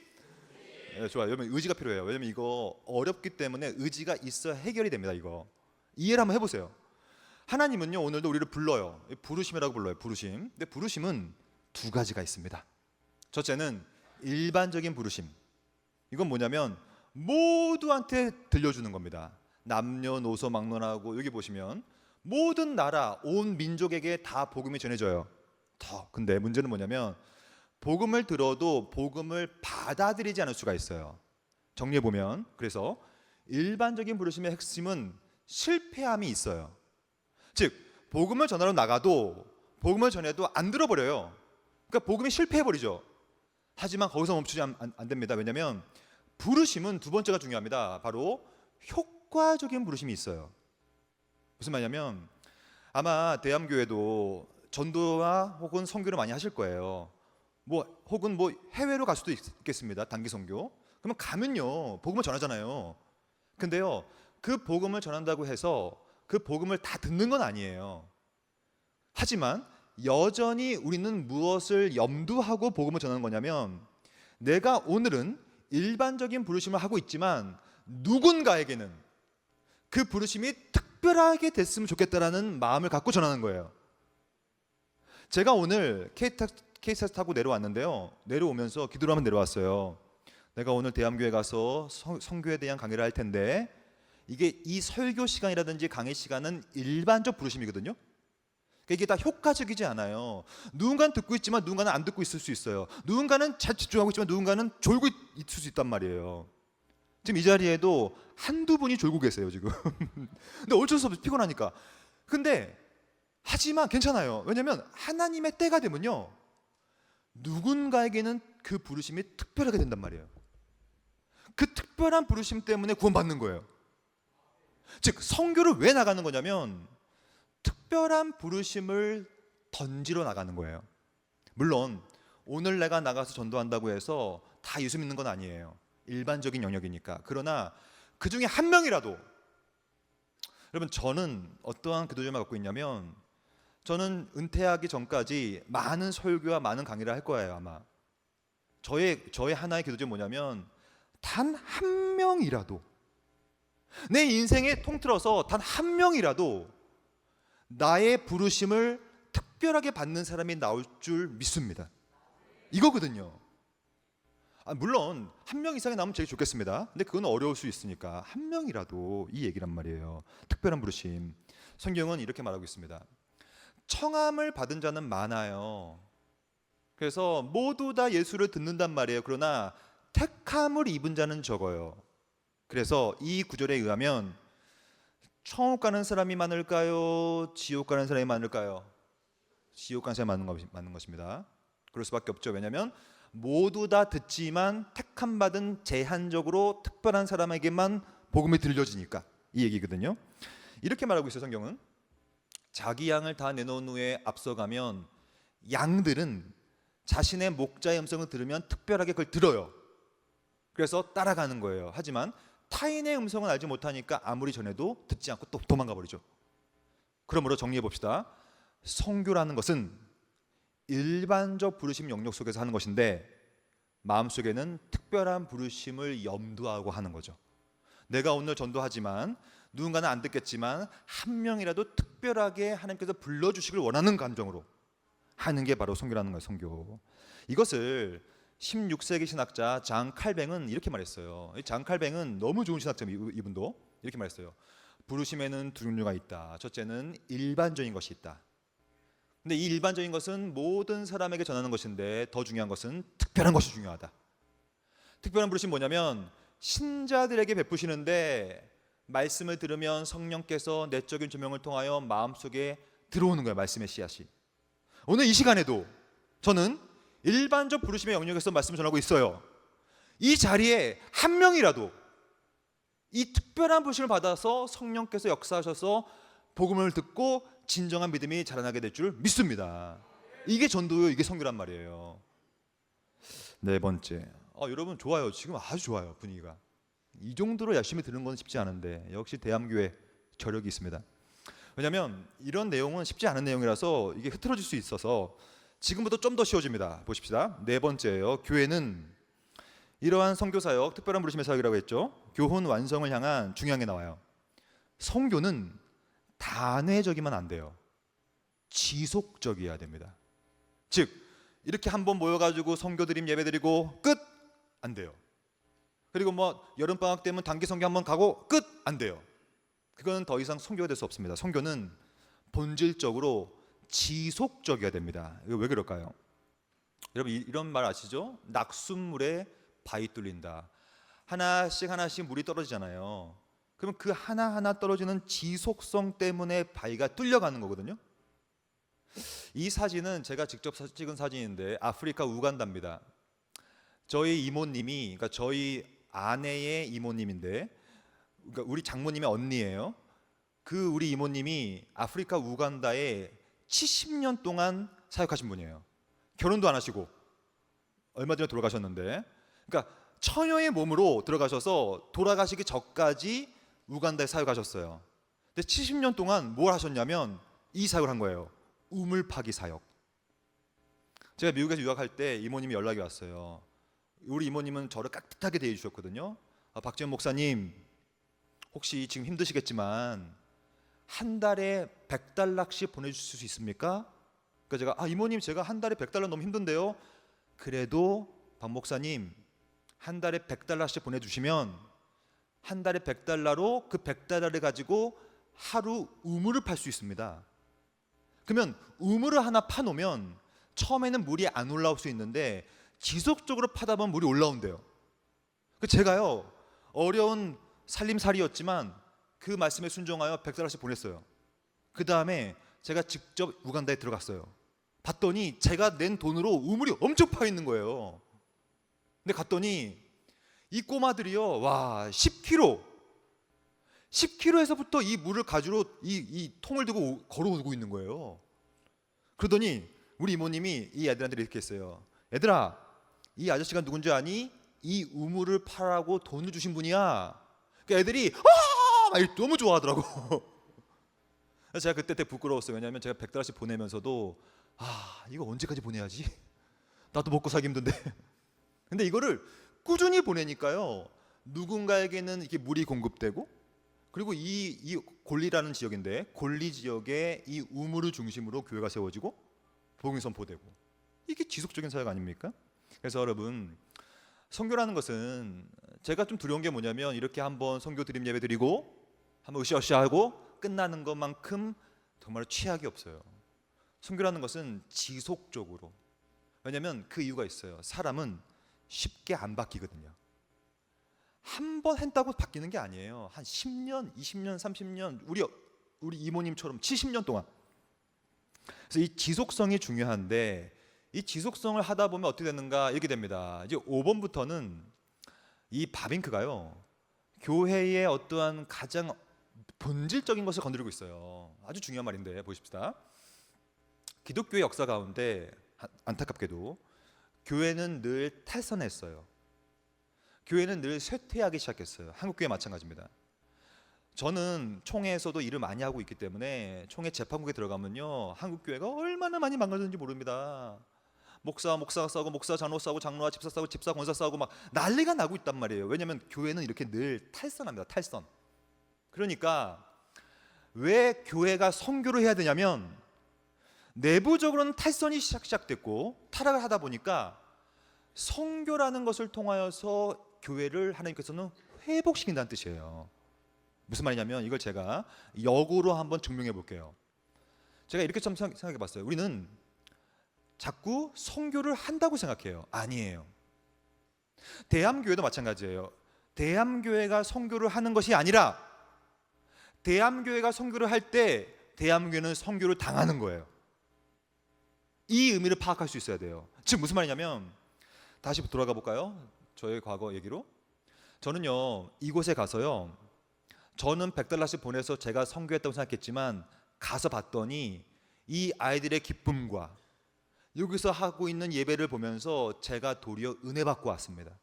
네, 좋아요. 여러분 의지가 필요해요. 왜냐면 이거 어렵기 때문에 의지가 있어야 해결이 됩니다. 이거 이해를 한번 해보세요. 하나님은요 오늘도 우리를 불러요. 부르심이라고 불러요. 부르심. 근데 부르심은 두 가지가 있습니다. 첫째는 일반적인 부르심. 이건 뭐냐면 모두한테 들려주는 겁니다. 남녀노소 막론하고 여기 보시면 모든 나라 온 민족에게 다 복음이 전해져요. 근데 문제는 뭐냐면 복음을 들어도 복음을 받아들이지 않을 수가 있어요. 정리해 보면 그래서 일반적인 부르심의 핵심은 실패함이 있어요. 즉 복음을 전하러 나가도 복음을 전해도 안 들어버려요. 그러니까 복음이 실패해 버리죠. 하지만 거기서 멈추지 안 됩니다. 왜냐하면 부르심은 두 번째가 중요합니다. 바로 효과적인 부르심이 있어요. 무슨 말이냐면 아마 대암교회도 전도와 혹은 선교를 많이 하실 거예요. 혹은 해외로 갈 수도 있겠습니다. 단기 선교. 그러면 가면요 복음을 전하잖아요. 근데요 그 복음을 전한다고 해서 그 복음을 다 듣는 건 아니에요. 하지만 여전히 우리는 무엇을 염두하고 복음을 전하는 거냐면 내가 오늘은 일반적인 부르심을 하고 있지만 누군가에게는 그 부르심이 특별하게 됐으면 좋겠다라는 마음을 갖고 전하는 거예요. 제가 오늘 KTX 타고 내려왔는데요. 내려오면서 기도를 하면 내려왔어요. 내가 오늘 대암교회 가서 선교에 대한 강의를 할 텐데 이게 이 설교 시간이라든지 강의 시간은 일반적 부르심이거든요. 이게 다 효과적이지 않아요. 누군가는 듣고 있지만 누군가는 안 듣고 있을 수 있어요. 누군가는 잘 집중하고 있지만 누군가는 졸고 있을 수 있단 말이에요. 지금 이 자리에도 한두 분이 졸고 계세요 지금. 근데 어쩔 수 없이 피곤하니까. 근데 하지만 괜찮아요. 왜냐하면 하나님의 때가 되면요 누군가에게는 그 부르심이 특별하게 된단 말이에요. 그 특별한 부르심 때문에 구원받는 거예요. 즉 선교를 왜 나가는 거냐면 특별한 부르심을 던지러 나가는 거예요. 물론 오늘 내가 나가서 전도한다고 해서 다 예수 믿는 건 아니에요. 일반적인 영역이니까. 그러나 그 중에 한 명이라도, 여러분 저는 어떠한 기도점을 갖고 있냐면 저는 은퇴하기 전까지 많은 설교와 많은 강의를 할 거예요. 아마 저의 하나의 기도점이 뭐냐면 단 한 명이라도 내 인생에 통틀어서 단 한 명이라도 나의 부르심을 특별하게 받는 사람이 나올 줄 믿습니다. 이거거든요. 물론 한 명 이상이 나오면 제일 좋겠습니다. 근데 그건 어려울 수 있으니까 한 명이라도 이 얘기란 말이에요. 특별한 부르심. 성경은 이렇게 말하고 있습니다. 청함을 받은 자는 많아요. 그래서 모두 다 예수를 듣는단 말이에요. 그러나 택함을 입은 자는 적어요. 그래서 이 구절에 의하면 천국 가는 사람이 많을까요? 지옥 가는 사람이 많을까요? 지옥 가는 사람이 많은 것입니다. 그럴 수밖에 없죠. 왜냐하면 모두 다 듣지만 택함 받은 제한적으로 특별한 사람에게만 복음이 들려지니까 이 얘기거든요. 이렇게 말하고 있어요. 성경은 자기 양을 다 내놓은 후에 앞서가면 양들은 자신의 목자의 음성을 들으면 특별하게 그걸 들어요. 그래서 따라가는 거예요. 하지만 타인의 음성은 알지 못하니까 아무리 전해도 듣지 않고 또 도망가 버리죠. 그러므로 정리해 봅시다. 선교라는 것은 일반적 부르심 영역 속에서 하는 것인데 마음속에는 특별한 부르심을 염두하고 하는 거죠. 내가 오늘 전도하지만 누군가는 안 듣겠지만 한 명이라도 특별하게 하나님께서 불러주시길 원하는 감정으로 하는 게 바로 선교라는 거예요. 선교. 이것을 16세기 신학자 장 칼뱅은 이렇게 말했어요. 장 칼뱅은 너무 좋은 신학자입니다. 이분도 이렇게 말했어요. 부르심에는 두 종류가 있다. 첫째는 일반적인 것이 있다. 근데 이 일반적인 것은 모든 사람에게 전하는 것인데 더 중요한 것은 특별한 것이 중요하다. 특별한 부르심 뭐냐면 신자들에게 베푸시는데 말씀을 들으면 성령께서 내적인 조명을 통하여 마음속에 들어오는 거예요. 말씀의 씨앗이. 오늘 이 시간에도 저는 일반적 부르심의 영역에서 말씀을 전하고 있어요. 이 자리에 한 명이라도 이 특별한 부르심을 받아서 성령께서 역사하셔서 복음을 듣고 진정한 믿음이 자라나게 될 줄 믿습니다. 이게 전도요, 이게 선교란 말이에요. 네 번째. 여러분 좋아요. 지금 아주 좋아요. 분위기가. 이 정도로 열심히 듣는 건 쉽지 않은데 역시 대함교회 저력이 있습니다. 왜냐하면 이런 내용은 쉽지 않은 내용이라서 이게 흐트러질 수 있어서 지금부터 좀 더 쉬워집니다. 보십시다. 네 번째예요. 교회는 이러한 선교사역, 특별한 부르심의 사역이라고 했죠. 교훈 완성을 향한 중요한 게 나와요. 선교는 단회적이면 안 돼요. 지속적이어야 됩니다. 즉 이렇게 한번 모여가지고 선교 드림 예배 드리고 끝? 안 돼요. 그리고 뭐 여름방학 때면 단기 선교 한번 가고 끝? 안 돼요. 그건 더 이상 선교가 될 수 없습니다. 선교는 본질적으로 지속적이어야 됩니다. 이거 왜 그럴까요? 여러분 이런 말 아시죠? 낙숫물에 바위 뚫린다. 하나씩 하나씩 물이 떨어지잖아요. 그러면 그 하나하나 떨어지는 지속성 때문에 바위가 뚫려가는 거거든요. 이 사진은 제가 직접 찍은 사진인데 아프리카 우간다입니다. 저희 이모님이, 그러니까 저희 아내의 이모님인데, 그러니까 우리 장모님의 언니예요. 그 우리 이모님이 아프리카 우간다에 70년 동안 사역하신 분이에요. 결혼도 안 하시고 얼마 전에 돌아가셨는데, 그러니까 처녀의 몸으로 들어가셔서 돌아가시기 전까지 우간다에 사역하셨어요. 근데 70년 동안 뭘 하셨냐면 이 사역을 한 거예요. 우물 파기 사역. 제가 미국에서 유학할 때 이모님이 연락이 왔어요. 우리 이모님은 저를 깍듯하게 대해 주셨거든요. 박지현 목사님, 혹시 지금 힘드시겠지만 한 달에 $100씩 보내주실 수 있습니까? 그래서 제가 이모님 제가 한 달에 $100 너무 힘든데요. 그래도 박 목사님 한 달에 $100씩 보내주시면 한 달에 $100로 그 $100를 가지고 하루 우물을 팔 수 있습니다. 그러면 우물을 하나 파놓으면 처음에는 물이 안 올라올 수 있는데 지속적으로 파다 보면 물이 올라온대요. 제가요 어려운 살림살이였지만 그 말씀에 순종하여 $100씩 보냈어요. 그 다음에 제가 직접 우간다에 들어갔어요. 봤더니 제가 낸 돈으로 우물이 엄청 파 있는 거예요. 근데 갔더니 이 꼬마들이요, 와 10km에서부터 이 물을 가지러 이 통을 들고 걸어오고 있는 거예요. 그러더니 우리 이모님이 이 애들한테 이렇게 했어요. 얘들아, 이 아저씨가 누군지 아니? 이 우물을 파라고 돈을 주신 분이야. 그러니까 애들이 너무 좋아하더라고. 그래서 제가 그때 되게 부끄러웠어요. 왜냐하면 제가 $100씩 보내면서도 이거 언제까지 보내야지? 나도 먹고 살기 힘든데. 근데 이거를 꾸준히 보내니까요, 누군가에게는 이렇게 물이 공급되고, 그리고 이 골리라는 지역인데 골리 지역에 이 우물을 중심으로 교회가 세워지고 복음이 선포되고, 이게 지속적인 사역 아닙니까? 그래서 여러분, 선교라는 것은 제가 좀 두려운 게 뭐냐면 이렇게 한번 선교 드림 예배 드리고 한번 으쌰으쌰하고 끝나는 것만큼 정말 취약이 없어요. 선교라는 것은 지속적으로. 왜냐하면 그 이유가 있어요. 사람은 쉽게 안 바뀌거든요. 한 번 했다고 바뀌는 게 아니에요. 한 10년, 20년, 30년, 우리 이모님처럼 70년 동안. 그래서 이 지속성이 중요한데, 이 지속성을 하다 보면 어떻게 되는가 이렇게 됩니다. 이제 5번부터는 이 바빙크가요, 교회의 어떠한 가장 본질적인 것을 건드리고 있어요. 아주 중요한 말인데 보십시다. 기독교의 역사 가운데 안타깝게도 교회는 늘 탈선했어요. 교회는 늘 쇠퇴하기 시작했어요. 한국교회 마찬가지입니다. 저는 총회에서도 일을 많이 하고 있기 때문에 총회 재판국에 들어가면요, 한국교회가 얼마나 많이 망가졌는지 모릅니다. 목사가 싸우고, 목사 장로 싸우고, 장로와 집사 싸우고, 집사 권사 싸우고 막 난리가 나고 있단 말이에요. 왜냐하면 교회는 이렇게 늘 탈선합니다. 탈선. 그러니까 왜 교회가 선교를 해야 되냐면, 내부적으로는 탈선이 시작됐고 타락을 하다 보니까 선교라는 것을 통하여서 교회를 하나님께서는 회복시킨다는 뜻이에요. 무슨 말이냐면, 이걸 제가 역으로 한번 증명해 볼게요. 제가 이렇게 좀 생각해 봤어요. 우리는 자꾸 선교를 한다고 생각해요. 아니에요. 대함교회도 마찬가지예요. 대함교회가 선교를 하는 것이 아니라 대함교회가 선교를 할 때 대함교회는 선교를 당하는 거예요. 이 의미를 파악할 수 있어야 돼요. 지금 무슨 말이냐면, 다시 돌아가 볼까요? 저의 과거 얘기로. 저는요, 이곳에 가서요, 저는 $100씩 보내서 제가 선교했다고 생각했지만 가서 봤더니 이 아이들의 기쁨과 여기서 하고 있는 예배를 보면서 제가 도리어 은혜 받고 왔습니다.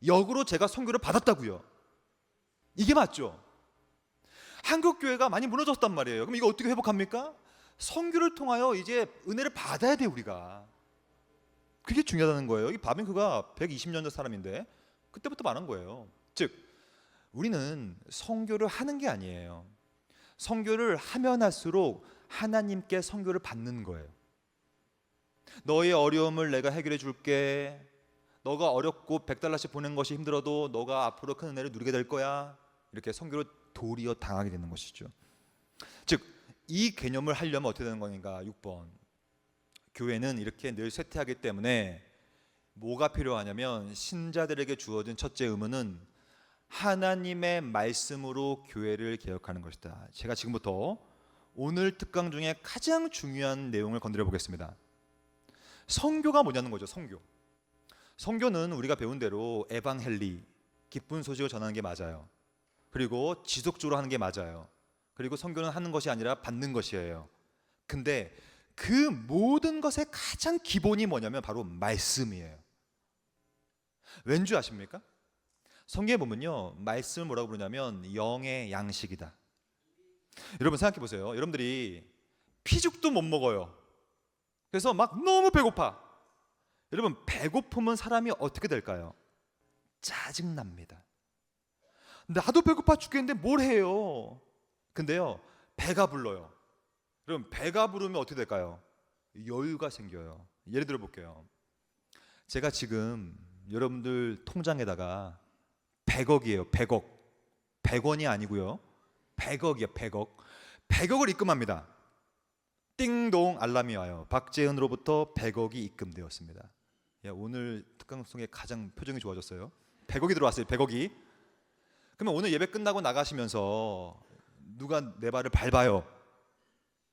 역으로 제가 선교를 받았다고요. 이게 맞죠? 한국 교회가 많이 무너졌단 말이에요. 그럼 이거 어떻게 회복합니까? 선교를 통하여 이제 은혜를 받아야 돼 우리가. 그게 중요하다는 거예요. 이 바빙크가 120년 전 사람인데 그때부터 말한 거예요. 즉 우리는 선교를 하는 게 아니에요. 선교를 하면 할수록 하나님께 선교를 받는 거예요. 너의 어려움을 내가 해결해 줄게. 너가 어렵고 $100씩 보낸 것이 힘들어도 너가 앞으로 큰 은혜를 누리게 될 거야. 이렇게 선교를 도리어 당하게 되는 것이죠. 즉 이 개념을 하려면 어떻게 되는 거니까 6번 교회는 이렇게 늘 쇠퇴하기 때문에 뭐가 필요하냐면 신자들에게 주어진 첫째 의무는 하나님의 말씀으로 교회를 개혁하는 것이다. 제가 지금부터 오늘 특강 중에 가장 중요한 내용을 건드려 보겠습니다. 선교가 뭐냐는 거죠. 선교는 우리가 배운 대로 에방헬리, 기쁜 소식을 전하는 게 맞아요. 그리고 지속적으로 하는 게 맞아요. 그리고 선교는 하는 것이 아니라 받는 것이에요. 근데 그 모든 것의 가장 기본이 뭐냐면 바로 말씀이에요. 왠지 아십니까? 성경에 보면요, 말씀을 뭐라고 부르냐면 영의 양식이다. 여러분 생각해 보세요. 여러분들이 피죽도 못 먹어요. 그래서 막 너무 배고파. 여러분 배고프면 사람이 어떻게 될까요? 짜증납니다. 나도 배고파 죽겠는데 뭘 해요? 근데요 배가 불러요. 여러분 배가 부르면 어떻게 될까요? 여유가 생겨요. 예를 들어 볼게요. 제가 지금 여러분들 통장에다가 100억이에요. 100억. 100원이 아니고요. 100억이에요. 100억을 입금합니다. 띵동 알람이 와요. 박재은으로부터 100억이 입금되었습니다. 야, 오늘 특강송에 가장 표정이 좋아졌어요. 100억이 들어왔어요. 100억이. 그러면 오늘 예배 끝나고 나가시면서 누가 내 발을 밟아요.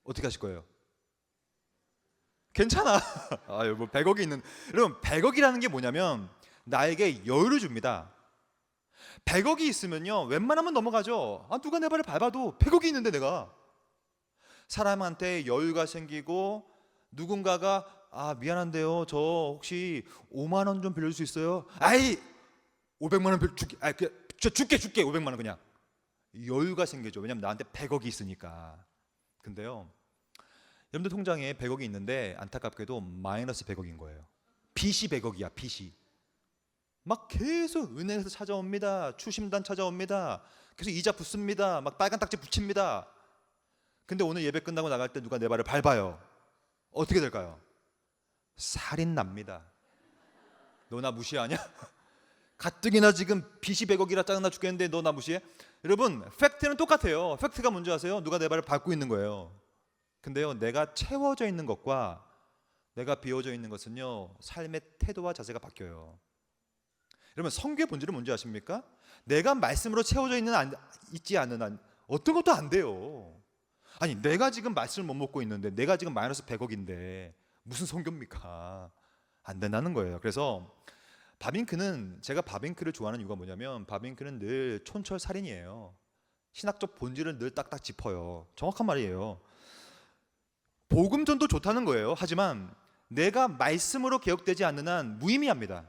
어떻게 하실 거예요? 괜찮아. 아유, 뭐 100억이 있는. 여러분 100억이라는 게 뭐냐면 나에게 여유를 줍니다. 100억이 있으면요 웬만하면 넘어가죠. 아, 누가 내 발을 밟아도 100억이 있는데 내가 사람한테 여유가 생기고 누군가가 아 미안한데요 저 혹시 5만 원 좀 빌려줄 수 있어요? 아이 500만 원 줄게. 아, 저 줄게 500만 원 그냥. 여유가 생기죠. 왜냐면 나한테 100억이 있으니까. 근데요 여러분들 통장에 100억이 있는데 안타깝게도 마이너스 100억인 거예요. 빚이 100억이야. 빚이 막 계속 은행에서 찾아옵니다. 추심단 찾아옵니다. 계속 이자 붙습니다. 막 빨간 딱지 붙입니다. 근데 오늘 예배 끝나고 나갈 때 누가 내 발을 밟아요. 어떻게 될까요? 살인 납니다. 너 나 무시하냐? 가뜩이나 지금 빚이 100억이라 짜증나 죽겠는데 너 나 무시해? 여러분 팩트는 똑같아요. 팩트가 뭔지 아세요? 누가 내 발을 밟고 있는 거예요. 근데요 내가 채워져 있는 것과 내가 비워져 있는 것은요 삶의 태도와 자세가 바뀌어요. 여러분 선교의 본질은 뭔지 아십니까? 내가 말씀으로 채워져 있지 않는 한 어떤 것도 안 돼요. 아니 내가 지금 말씀을 못 먹고 있는데 내가 지금 마이너스 100억인데 무슨 선교입니까? 안 된다는 거예요. 그래서 제가 바빙크를 좋아하는 이유가 뭐냐면 바빙크는 늘 촌철살인이에요. 신학적 본질을 늘 딱딱 짚어요. 정확한 말이에요. 복음전도 좋다는 거예요. 하지만 내가 말씀으로 개혁되지 않는 한 무의미합니다.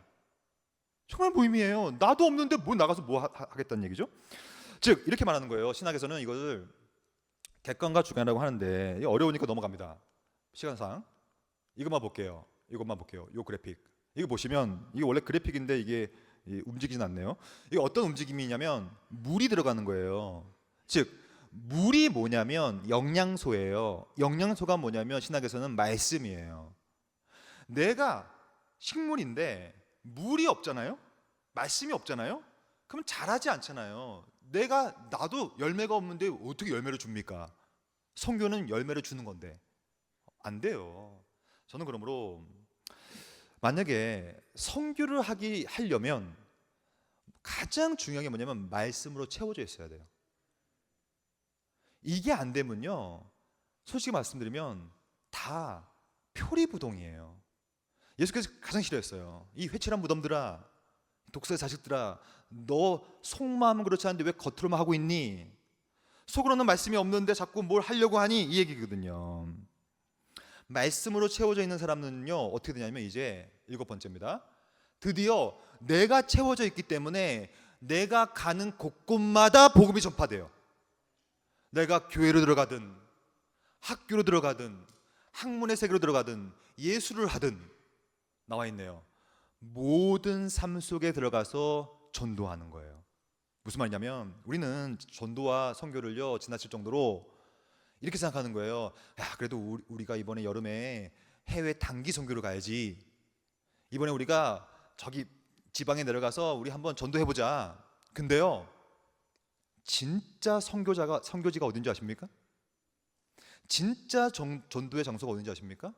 정말 무의미해요. 나도 없는데 뭐 나가서 뭐 하겠다는 얘기죠? 즉 이렇게 말하는 거예요. 신학에서는 이것을 객관과 주관이라고 하는데 어려우니까 넘어갑니다. 시간상 이것만 볼게요. 이 그래픽 이거 보시면 이게 원래 그래픽인데 이게 움직이진 않네요. 이게 어떤 움직임이냐면 물이 들어가는 거예요. 즉 물이 뭐냐면 영양소예요. 영양소가 뭐냐면 신학에서는 말씀이에요. 내가 식물인데 물이 없잖아요. 말씀이 없잖아요. 그럼 자라지 않잖아요. 나도 열매가 없는데 어떻게 열매를 줍니까? 선교는 열매를 주는 건데 안 돼요. 저는 그러므로 만약에 선교를 하려면 가장 중요한 게 뭐냐면 말씀으로 채워져 있어야 돼요. 이게 안 되면요 솔직히 말씀드리면 다 표리부동이에요. 예수께서 가장 싫어했어요. 이 회칠한 무덤들아, 독사의 자식들아, 너 속마음은 그렇지 않은데 왜 겉으로만 하고 있니? 속으로는 말씀이 없는데 자꾸 뭘 하려고 하니? 이 얘기거든요. 말씀으로 채워져 있는 사람은요 어떻게 되냐면 이제 7번째입니다. 드디어 내가 채워져 있기 때문에 내가 가는 곳곳마다 복음이 전파돼요. 내가 교회로 들어가든 학교로 들어가든 학문의 세계로 들어가든 예술을 하든 나와 있네요. 모든 삶 속에 들어가서 전도하는 거예요. 무슨 말이냐면 우리는 전도와 선교를요 지나칠 정도로 이렇게 생각하는 거예요. 야, 그래도 우리가 이번에 여름에 해외 단기 선교를 가야지. 이번에 우리가 저기 지방에 내려가서 우리 한번 전도해보자. 근데요, 진짜 선교지가 어딘지 아십니까? 진짜 전도의 장소가 어딘지 아십니까?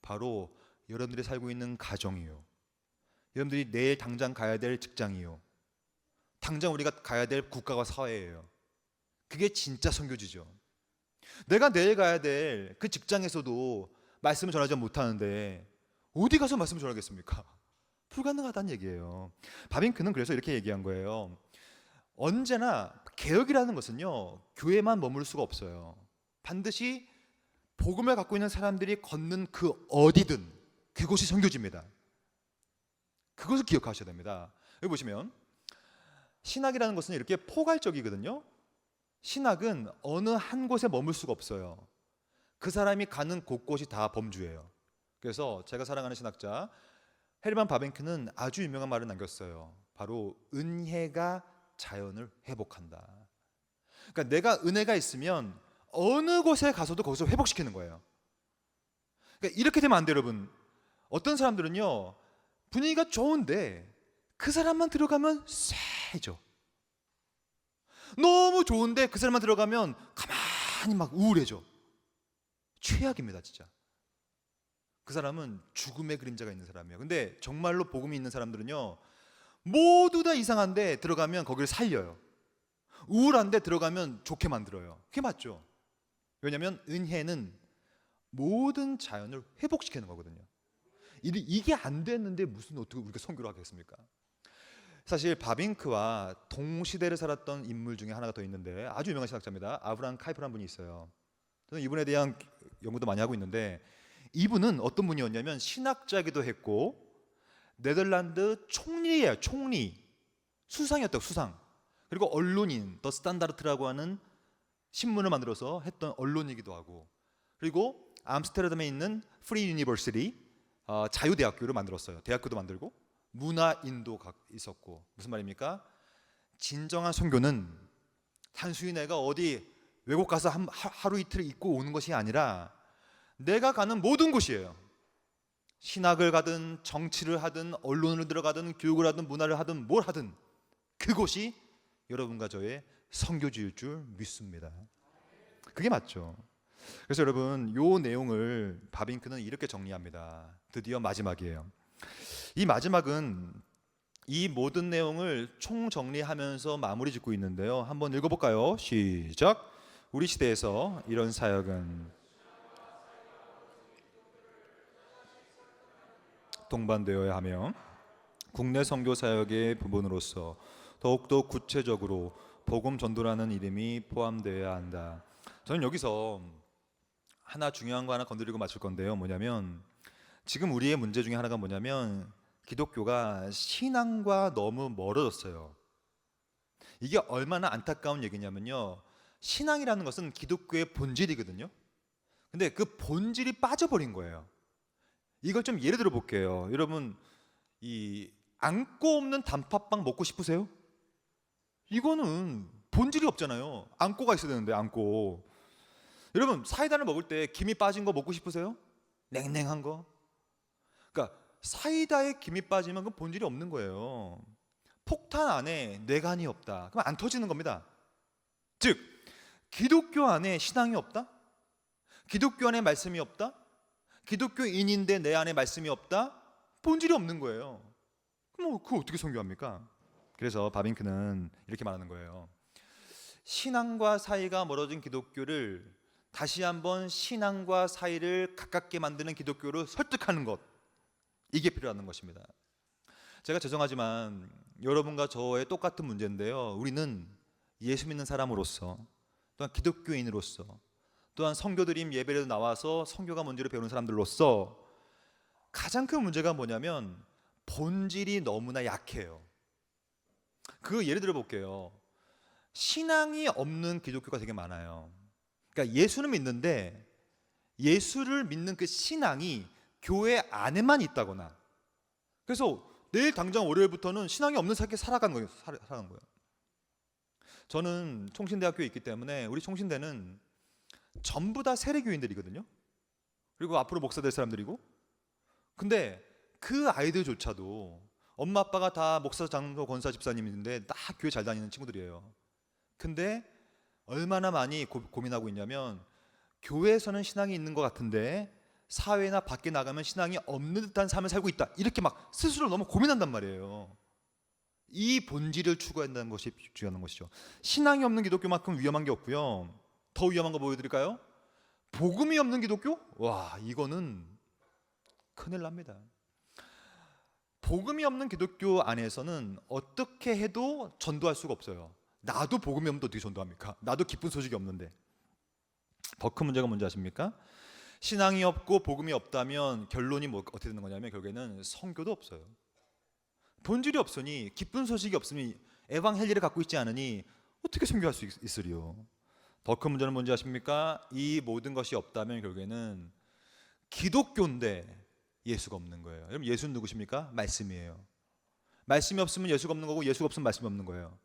바로 여러분들이 살고 있는 가정이요. 여러분들이 내일 당장 가야 될 직장이요. 당장 우리가 가야 될 국가와 사회예요. 그게 진짜 선교지죠. 내가 내일 가야 될 그 직장에서도 말씀을 전하지 못하는데 어디 가서 말씀을 전하겠습니까? 불가능하다는 얘기예요. 바빙크는 그래서 이렇게 얘기한 거예요. 언제나 개혁이라는 것은요 교회만 머물 수가 없어요. 반드시 복음을 갖고 있는 사람들이 걷는 그 어디든 그곳이 선교지입니다. 그것을 기억하셔야 됩니다. 여기 보시면 신학이라는 것은 이렇게 포괄적이거든요. 신학은 어느 한 곳에 머물 수가 없어요. 그 사람이 가는 곳곳이 다 범주예요. 그래서 제가 사랑하는 신학자 헤르만 바빙크는 아주 유명한 말을 남겼어요. 바로 은혜가 자연을 회복한다. 그러니까 내가 은혜가 있으면 어느 곳에 가서도 거기서 회복시키는 거예요. 그러니까 이렇게 되면 안 돼요, 여러분. 어떤 사람들은요 분위기가 좋은데 그 사람만 들어가면 쎄해져. 너무 좋은데 그 사람만 들어가면 가만히 막 우울해져. 최악입니다, 진짜. 그 사람은 죽음의 그림자가 있는 사람이에요. 근데 정말로 복음이 있는 사람들은요 모두 다 이상한데 들어가면 거기를 살려요. 우울한데 들어가면 좋게 만들어요. 그게 맞죠? 왜냐하면 은혜는 모든 자연을 회복시키는 거거든요. 이게 안 됐는데 무슨 어떻게 우리가 선교를 하겠습니까? 사실 바빙크와 동시대를 살았던 인물 중에 하나가 더 있는데 아주 유명한 신학자입니다. 아브라함 카이프라는 분이 있어요. 저는 이분에 대한 연구도 많이 하고 있는데 이분은 어떤 분이었냐면 신학자이기도 했고 네덜란드 총리예요. 총리. 수상이었다고, 수상. 그리고 언론인, 더 스탄다르트라고 하는 신문을 만들어서 했던 언론이기도 하고, 그리고 암스테르담에 있는 프리 유니버시티 자유대학교를 만들었어요. 대학교도 만들고 문화인도 있었고. 무슨 말입니까? 진정한 선교는 단순히 내가 어디 외국 가서 하루 이틀 있고 오는 것이 아니라 내가 가는 모든 곳이에요. 신학을 가든 정치를 하든 언론을 들어가든 교육을 하든 문화를 하든 뭘 하든 그곳이 여러분과 저의 선교지일 줄 믿습니다. 그게 맞죠. 그래서 여러분 요 내용을 바빙크는 이렇게 정리합니다. 드디어 마지막이에요. 이 마지막은 이 모든 내용을 총정리하면서 마무리 짓고 있는데요. 한번 읽어볼까요? 시작. 우리 시대에서 이런 사역은 동반되어야 하며 국내 선교 사역의 부분으로서 더욱더 구체적으로 복음 전도라는 이름이 포함되어야 한다. 저는 여기서 하나 중요한 거 하나 건드리고 마칠 건데요. 뭐냐면 지금 우리의 문제 중에 하나가 뭐냐면 기독교가 신앙과 너무 멀어졌어요. 이게 얼마나 안타까운 얘기냐면요. 신앙이라는 것은 기독교의 본질이거든요. 근데 그 본질이 빠져버린 거예요. 이걸 좀 예를 들어 볼게요. 여러분 이 안고 없는 단팥빵 먹고 싶으세요? 이거는 본질이 없잖아요. 안고가 있어야 되는데 안고. 여러분 사이다를 먹을 때 김이 빠진 거 먹고 싶으세요? 냉랭한 거. 그러니까 사이다에 김이 빠지면 그 본질이 없는 거예요. 폭탄 안에 뇌관이 없다. 그럼 안 터지는 겁니다. 즉 기독교 안에 신앙이 없다? 기독교 안에 말씀이 없다? 기독교인인데 내 안에 말씀이 없다? 본질이 없는 거예요. 그럼 그걸 어떻게 선교합니까? 그래서 바빙크는 이렇게 말하는 거예요. 신앙과 사이가 멀어진 기독교를 다시 한번 신앙과 사이를 가깝게 만드는 기독교로 설득하는 것, 이게 필요한 것입니다. 제가 죄송하지만 여러분과 저의 똑같은 문제인데요. 우리는 예수 믿는 사람으로서 또한 기독교인으로서 또한 성교드림 예배에도 나와서 성교가 뭔지를 배우는 사람들로서 가장 큰 문제가 뭐냐면 본질이 너무나 약해요. 그 예를 들어 볼게요. 신앙이 없는 기독교가 되게 많아요. 그러니까 예수는 믿는데 예수를 믿는 그 신앙이 교회 안에만 있다거나, 그래서 내일 당장 월요일부터는 신앙이 없는 삶에 살아간 거예요. 저는 총신대학교에 있기 때문에 우리 총신대는 전부 다 세례교인들이거든요. 그리고 앞으로 목사 될 사람들이고, 근데 그 아이들조차도 엄마 아빠가 다 목사, 장로, 권사, 집사님인데 다 교회 잘 다니는 친구들이에요. 근데 얼마나 많이 고민하고 있냐면 교회에서는 신앙이 있는 것 같은데 사회나 밖에 나가면 신앙이 없는 듯한 삶을 살고 있다, 이렇게 막 스스로 너무 고민한단 말이에요. 이 본질을 추구한다는 것이 중요한 것이죠. 신앙이 없는 기독교만큼 위험한 게 없고요. 더 위험한 거 보여드릴까요? 복음이 없는 기독교? 와, 이거는 큰일 납니다. 복음이 없는 기독교 안에서는 어떻게 해도 전도할 수가 없어요. 나도 복음이 없는데 어떻게 전도합니까? 나도 기쁜 소식이 없는데. 더 큰 문제가 뭔지 아십니까? 신앙이 없고 복음이 없다면 결론이 어떻게 되는 거냐면 결국에는 선교도 없어요. 본질이 없으니, 기쁜 소식이 없으니, 에방헬리를 갖고 있지 않으니 어떻게 선교할 수 있으리요? 더 큰 문제는 뭔지 아십니까? 이 모든 것이 없다면 결국에는 기독교인데 예수가 없는 거예요. 여러분, 예수는 누구십니까? 말씀이에요. 말씀이 없으면 예수가 없는 거고, 예수가 없으면 말씀이 없는 거예요.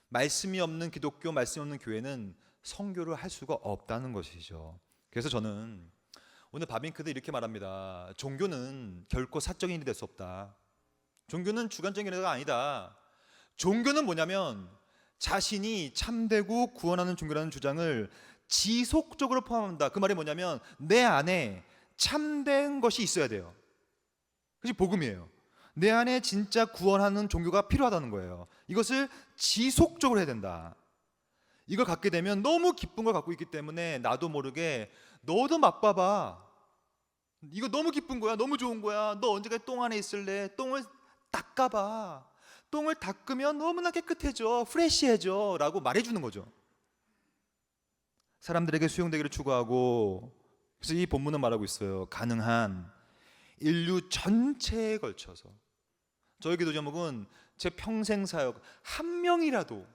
말씀이 없는 기독교, 말씀이 없는 교회는 선교를 할 수가 없다는 것이죠. 그래서 저는 오늘 바빙크도 이렇게 말합니다. 종교는 결코 사적인 일이 될 수 없다. 종교는 주관적인 일이 아니다. 종교는 뭐냐면 자신이 참되고 구원하는 종교라는 주장을 지속적으로 포함한다. 그 말이 뭐냐면 내 안에 참된 것이 있어야 돼요. 그것이 복음이에요. 내 안에 진짜 구원하는 종교가 필요하다는 거예요. 이것을 지속적으로 해야 된다. 이걸 갖게 되면 너무 기쁜 걸 갖고 있기 때문에 나도 모르게 너도 맛봐봐. 이거 너무 기쁜 거야. 너무 좋은 거야. 너 언제까지 똥 안에 있을래? 똥을 닦아봐. 똥을 닦으면 너무나 깨끗해져. 프레시해져. 라고 말해주는 거죠. 사람들에게 수용되기를 추구하고, 그래서 이 본문은 말하고 있어요. 가능한 인류 전체에 걸쳐서 저희 기도 제목은 제 평생 사역 한 명이라도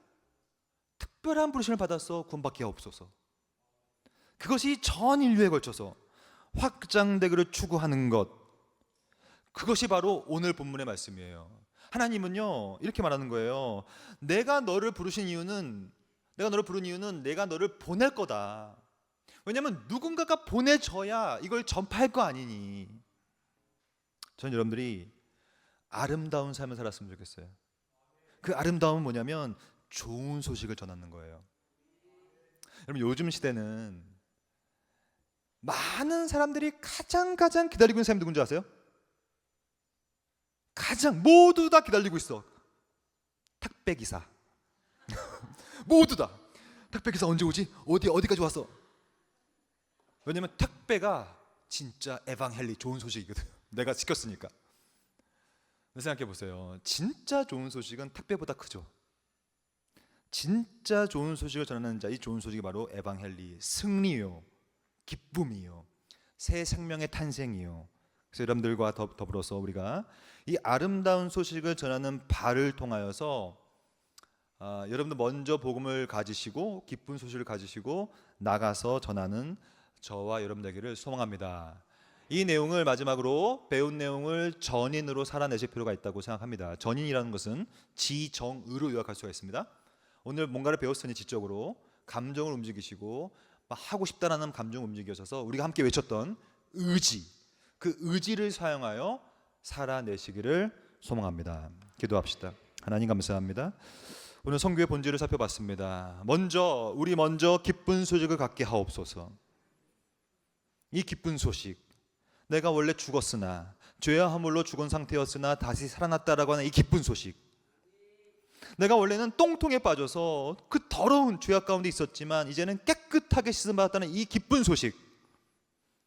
특별한 부르심을 받아서 구원받게 하옵소서. 그것이 전 인류에 걸쳐서 확장되기를 추구하는 것, 그것이 바로 오늘 본문의 말씀이에요. 하나님은요 이렇게 말하는 거예요. 내가 너를 부르신 이유는, 내가 너를 부른 이유는 내가 너를 보낼 거다. 왜냐하면 누군가가 보내줘야 이걸 전파할 거 아니니. 전 여러분들이 아름다운 삶을 살았으면 좋겠어요. 그 아름다움은 뭐냐면 좋은 소식을 전하는 거예요. 여러분, 요즘 시대는 많은 사람들이 가장 기다리고 있는 사람이 누군지 아세요? 모두 다 기다리고 있어. 택배기사. 모두 다. 택배기사 언제 오지? 어디까지 왔어? 왜냐면 택배가 진짜 에방헬리, 좋은 소식이거든요. 내가 시켰으니까. 생각해 보세요. 진짜 좋은 소식은 택배보다 크죠. 진짜 좋은 소식을 전하는 자, 이 좋은 소식이 바로 에방헬리, 승리요, 기쁨이요, 새 생명의 탄생이요. 그래서 여러분들과 더불어서 우리가 이 아름다운 소식을 전하는 바를 통하여서 여러분들 먼저 복음을 가지시고 기쁜 소식을 가지시고 나가서 전하는 저와 여러분 되기를 소망합니다. 이 내용을 마지막으로 배운 내용을 전인으로 살아내실 필요가 있다고 생각합니다. 전인이라는 것은 지정의로 요약할 수가 있습니다. 오늘 뭔가를 배웠으니 지적으로 감정을 움직이시고 막 하고 싶다라는 감정을 움직여서 우리가 함께 외쳤던 의지, 그 의지를 사용하여 살아내시기를 소망합니다. 기도합시다. 하나님 감사합니다. 오늘 성교의 본질을 살펴봤습니다. 우리 먼저 기쁜 소식을 갖게 하옵소서. 이 기쁜 소식, 내가 원래 죽었으나 죄와 허물로 죽은 상태였으나 다시 살아났다라고 하는 이 기쁜 소식, 내가 원래는 똥통에 빠져서 그 더러운 죄악 가운데 있었지만 이제는 깨끗하게 씻음받았다는 이 기쁜 소식,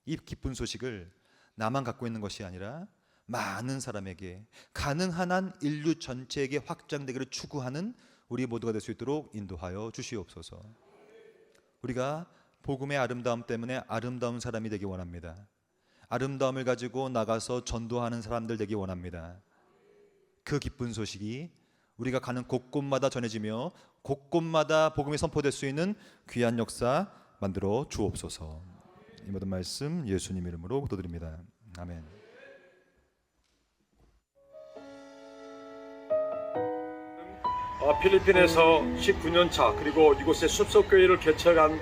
이 기쁜 소식을 나만 갖고 있는 것이 아니라 많은 사람에게, 가능한 한 인류 전체에게 확장되기를 추구하는 우리 모두가 될 수 있도록 인도하여 주시옵소서. 우리가 복음의 아름다움 때문에 아름다운 사람이 되기 원합니다. 아름다움을 가지고 나가서 전도하는 사람들 되기 원합니다. 그 기쁜 소식이 우리가 가는 곳곳마다 전해지며 곳곳마다 복음이 선포될 수 있는 귀한 역사 만들어 주옵소서. 이 모든 말씀 예수님 이름으로 기도드립니다. 아멘. 필리핀에서 19년 차 그리고 이곳에 숲속교회를 개척한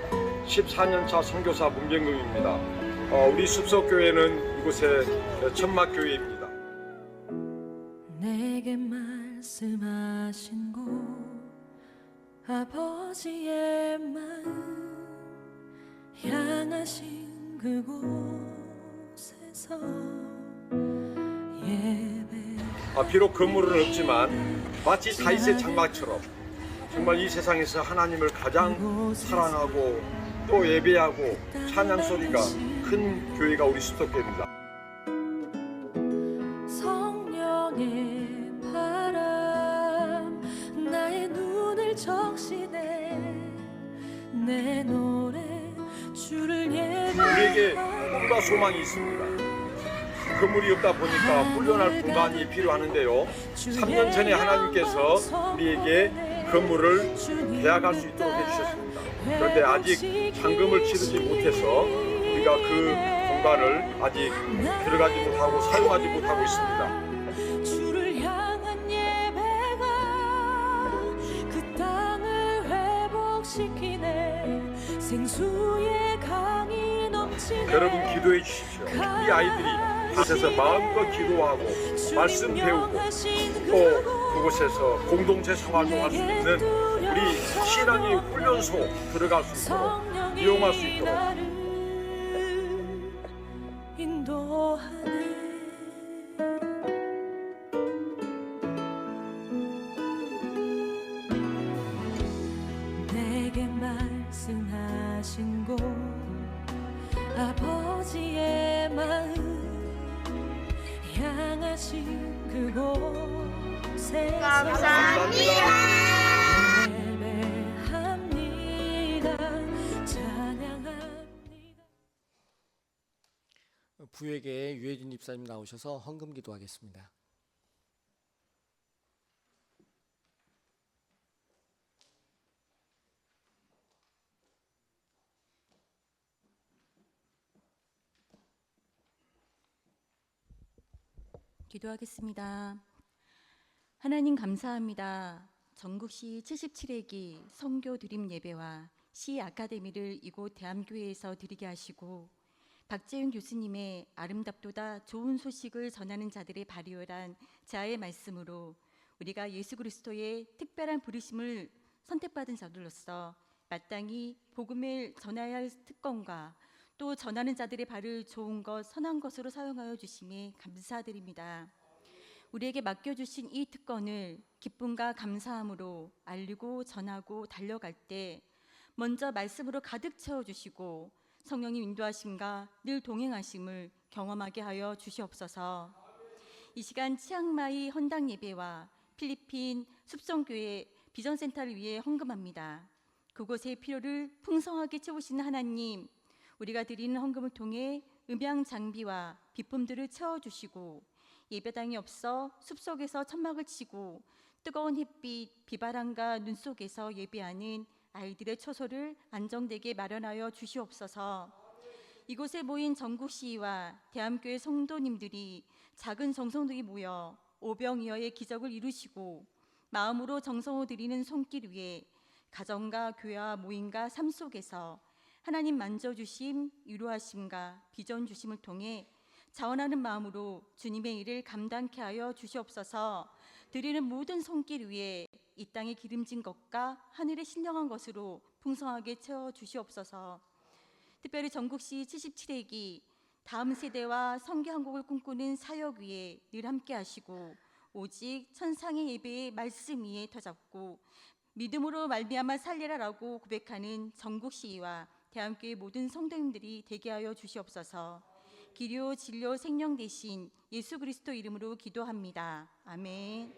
14년 차 선교사 문경동입니다. 우리 숲속교회는 이곳의 천막교회입니다. 내게 말씀하신 곳 아버지의 마음 향하신 그곳에서 예배 비록 건물은 없지만 마치 다윗의 장막처럼 정말 이 세상에서 하나님을 가장 사랑하고 또 예배하고 찬양 소리가 큰 교회가 우리 숲속교회입니다. 성령의 바람 나의 눈을 적시네 내 노래 주를 우리에게 꿈과 소망이 있습니다. 건물이 없다 보니까 훈련할 공간이 필요하는데요. 3년 전에 하나님께서 우리에게 건물을 계약할 수 있도록 해주셨습니다. 그런데 아직 잔금을 치르지 못해서 우리가 그 공간을 아직 들어가지 못하고 사용하지 못하고 있습니다. 주를 향한 예배가 그 땅을 회복시키네 생수의 강이 넘치네 여러분 기도해 주십시오. 이 아이들이 그곳에서 마음껏 기도하고 말씀 배우고 또 그곳에서 공동체 생활도 할 수 있는 우리 신앙의 훈련소 들어갈 수 있도록 이용할 수 있도록 인도하네 내게 말씀하신 곳 아버지의 마음 향하신 그곳에 예배합니다 찬양합니다. 부에게 유해진 집사님 나오셔서 헌금 기도하겠습니다. 기도하겠습니다. 하나님 감사합니다. 전국시 77회기 선교 드림 예배와 시 아카데미를 이곳 대암교회에서 드리게 하시고 박재윤 교수님의 아름답도다 좋은 소식을 전하는 자들의 발휘한 자의 말씀으로 우리가 예수 그리스도의 특별한 부르심을 선택받은 자들로서 마땅히 복음을 전해야 할 특권과 또 전하는 자들의 발을 좋은 것, 선한 것으로 사용하여 주심에 감사드립니다. 우리에게 맡겨주신 이 특권을 기쁨과 감사함으로 알리고 전하고 달려갈 때 먼저 말씀으로 가득 채워주시고 성령님 인도하심과 늘 동행하심을 경험하게 하여 주시옵소서. 이 시간 치앙마이 헌당 예배와 필리핀 숲성교회 비전센터를 위해 헌금합니다. 그곳의 필요를 풍성하게 채우시는 하나님, 우리가 드리는 헌금을 통해 음향 장비와 비품들을 채워주시고 예배당이 없어 숲속에서 천막을 치고 뜨거운 햇빛, 비바람과 눈 속에서 예배하는 아이들의 처소를 안정되게 마련하여 주시옵소서. 이곳에 모인 전국시와 대암교회 성도님들이 작은 정성들이 모여 오병이어의 기적을 이루시고 마음으로 정성을 드리는 손길 위에 가정과 교회와 모임과 삶 속에서 하나님 만져주심, 위로하심과 비전 주심을 통해 자원하는 마음으로 주님의 일을 감당케 하여 주시옵소서. 드리는 모든 손길 위에 이 땅에 기름진 것과 하늘의 신령한 것으로 풍성하게 채워 주시옵소서. 특별히 전국시 77회기 다음 세대와 성교 한국을 꿈꾸는 사역 위에 늘 함께 하시고 오직 천상의 예배의 말씀 위에 터잡고 믿음으로 말미암아 살리라라고 고백하는 전국시와 대한교회 모든 성도님들이 되게 하여 주시옵소서. 기료 진료 생명 대신 예수 그리스도 이름으로 기도합니다. 아멘.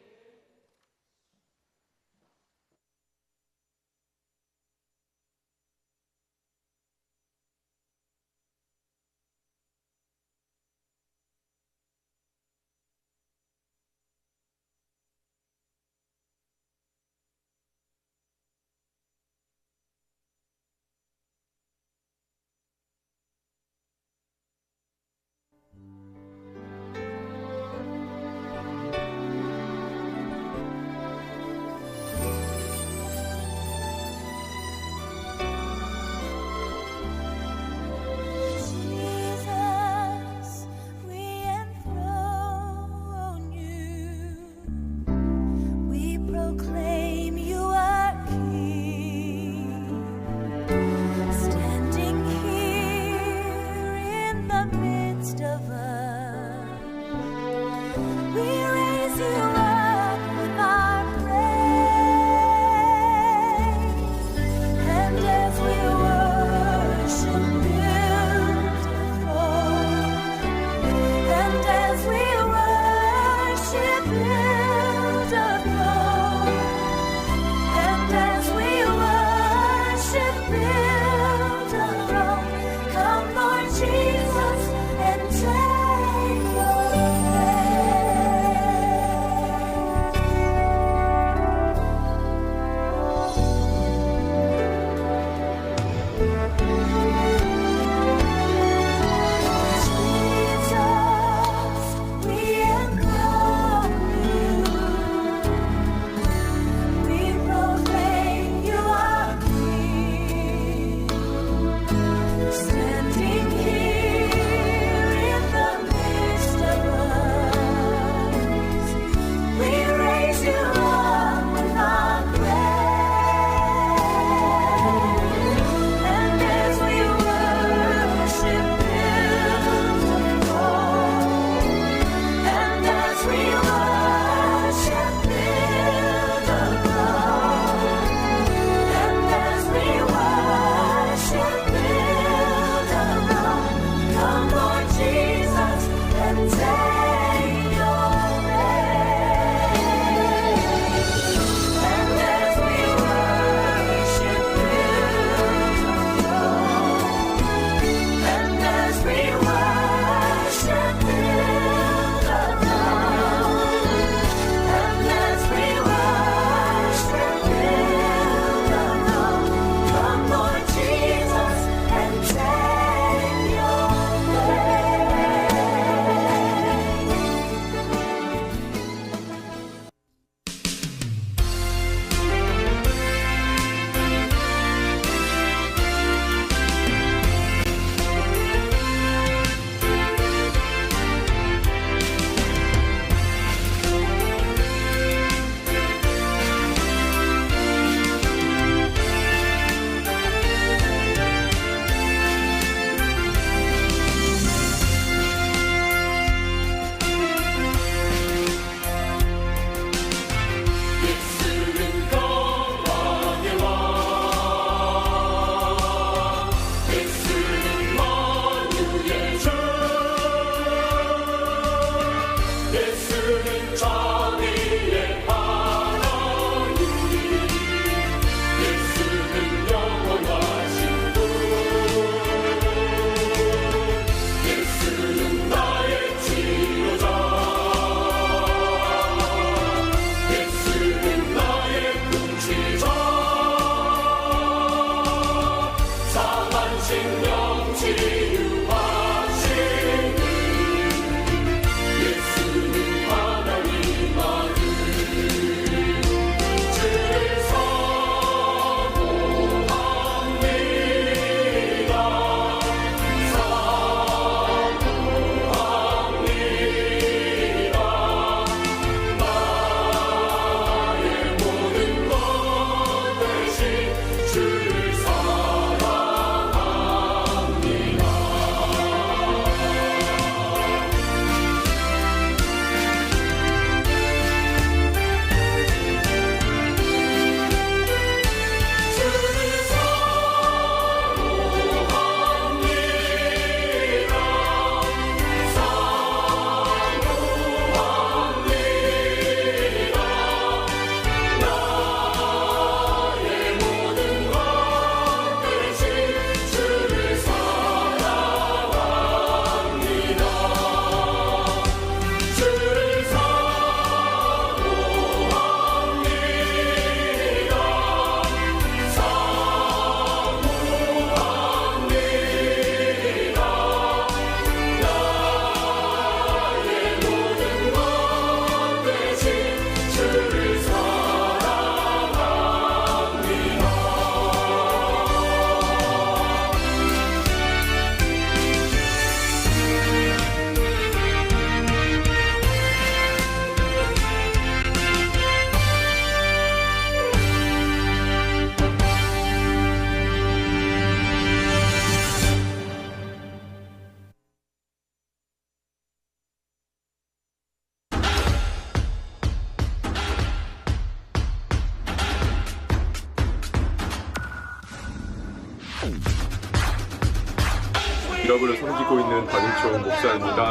기업을 섬기고 있는 박윤총 목사입니다.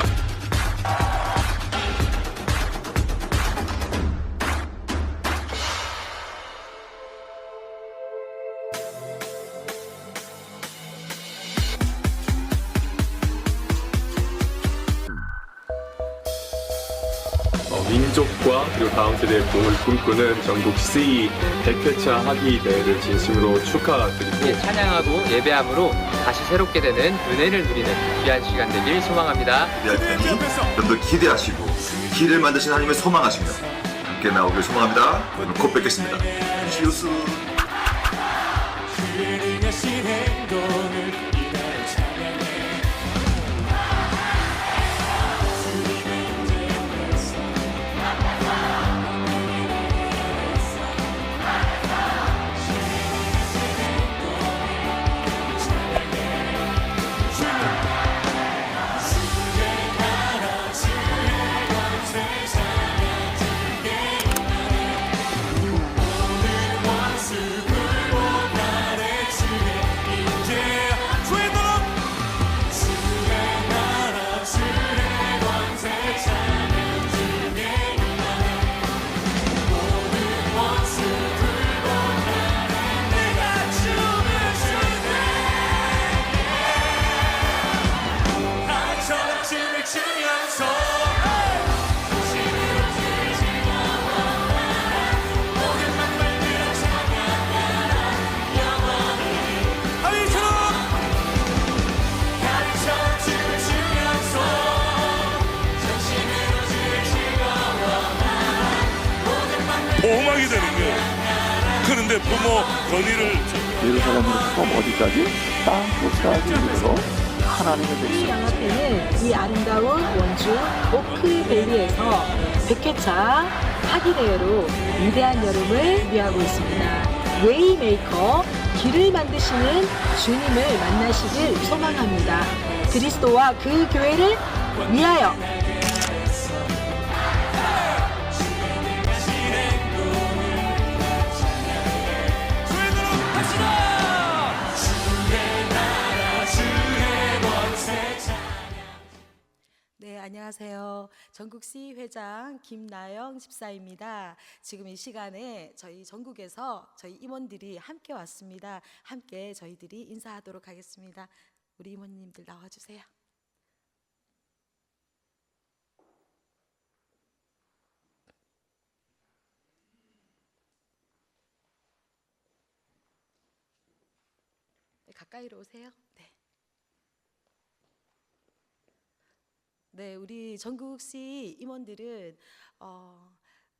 민족과 그리고 다음 세대의 부흥을 꿈꾸는 전국 C 100회차 학위 대회를 진심으로 축하드리고 찬양하고 예배함으로 다시 새롭게 되는 은혜를 누리는 귀한 시간 되길 소망합니다. 기대할 테니 여러분들 기대하시고 길을 만드신 하나님을 소망하시며 함께 나오길 소망합니다. 오늘 곧 뵙겠습니다. 치우스. 보호막이 되는 거예요. 그런데 부모 권위를 예루살렘으로부터 어디까지? 땅 끝까지 이르러 하나님의 백성. 양화태는 이 아름다운 원주 오크밸리에서 100회차 학위대회로 위대한 여름을 위하고 있습니다. 웨이메이커, 길을 만드시는 주님을 만나시길 소망합니다. 그리스도와 그 교회를 위하여. 네, 안녕하세요. 전국시 회장 김나영 집사입니다. 지금 이 시간에 저희 전국에서 저희 임원들이 함께 왔습니다. 함께 저희들이 인사하도록 하겠습니다. 우리 임원님들 나와주세요. 가까이로 오세요. 네. 네, 우리 전국시 임원들은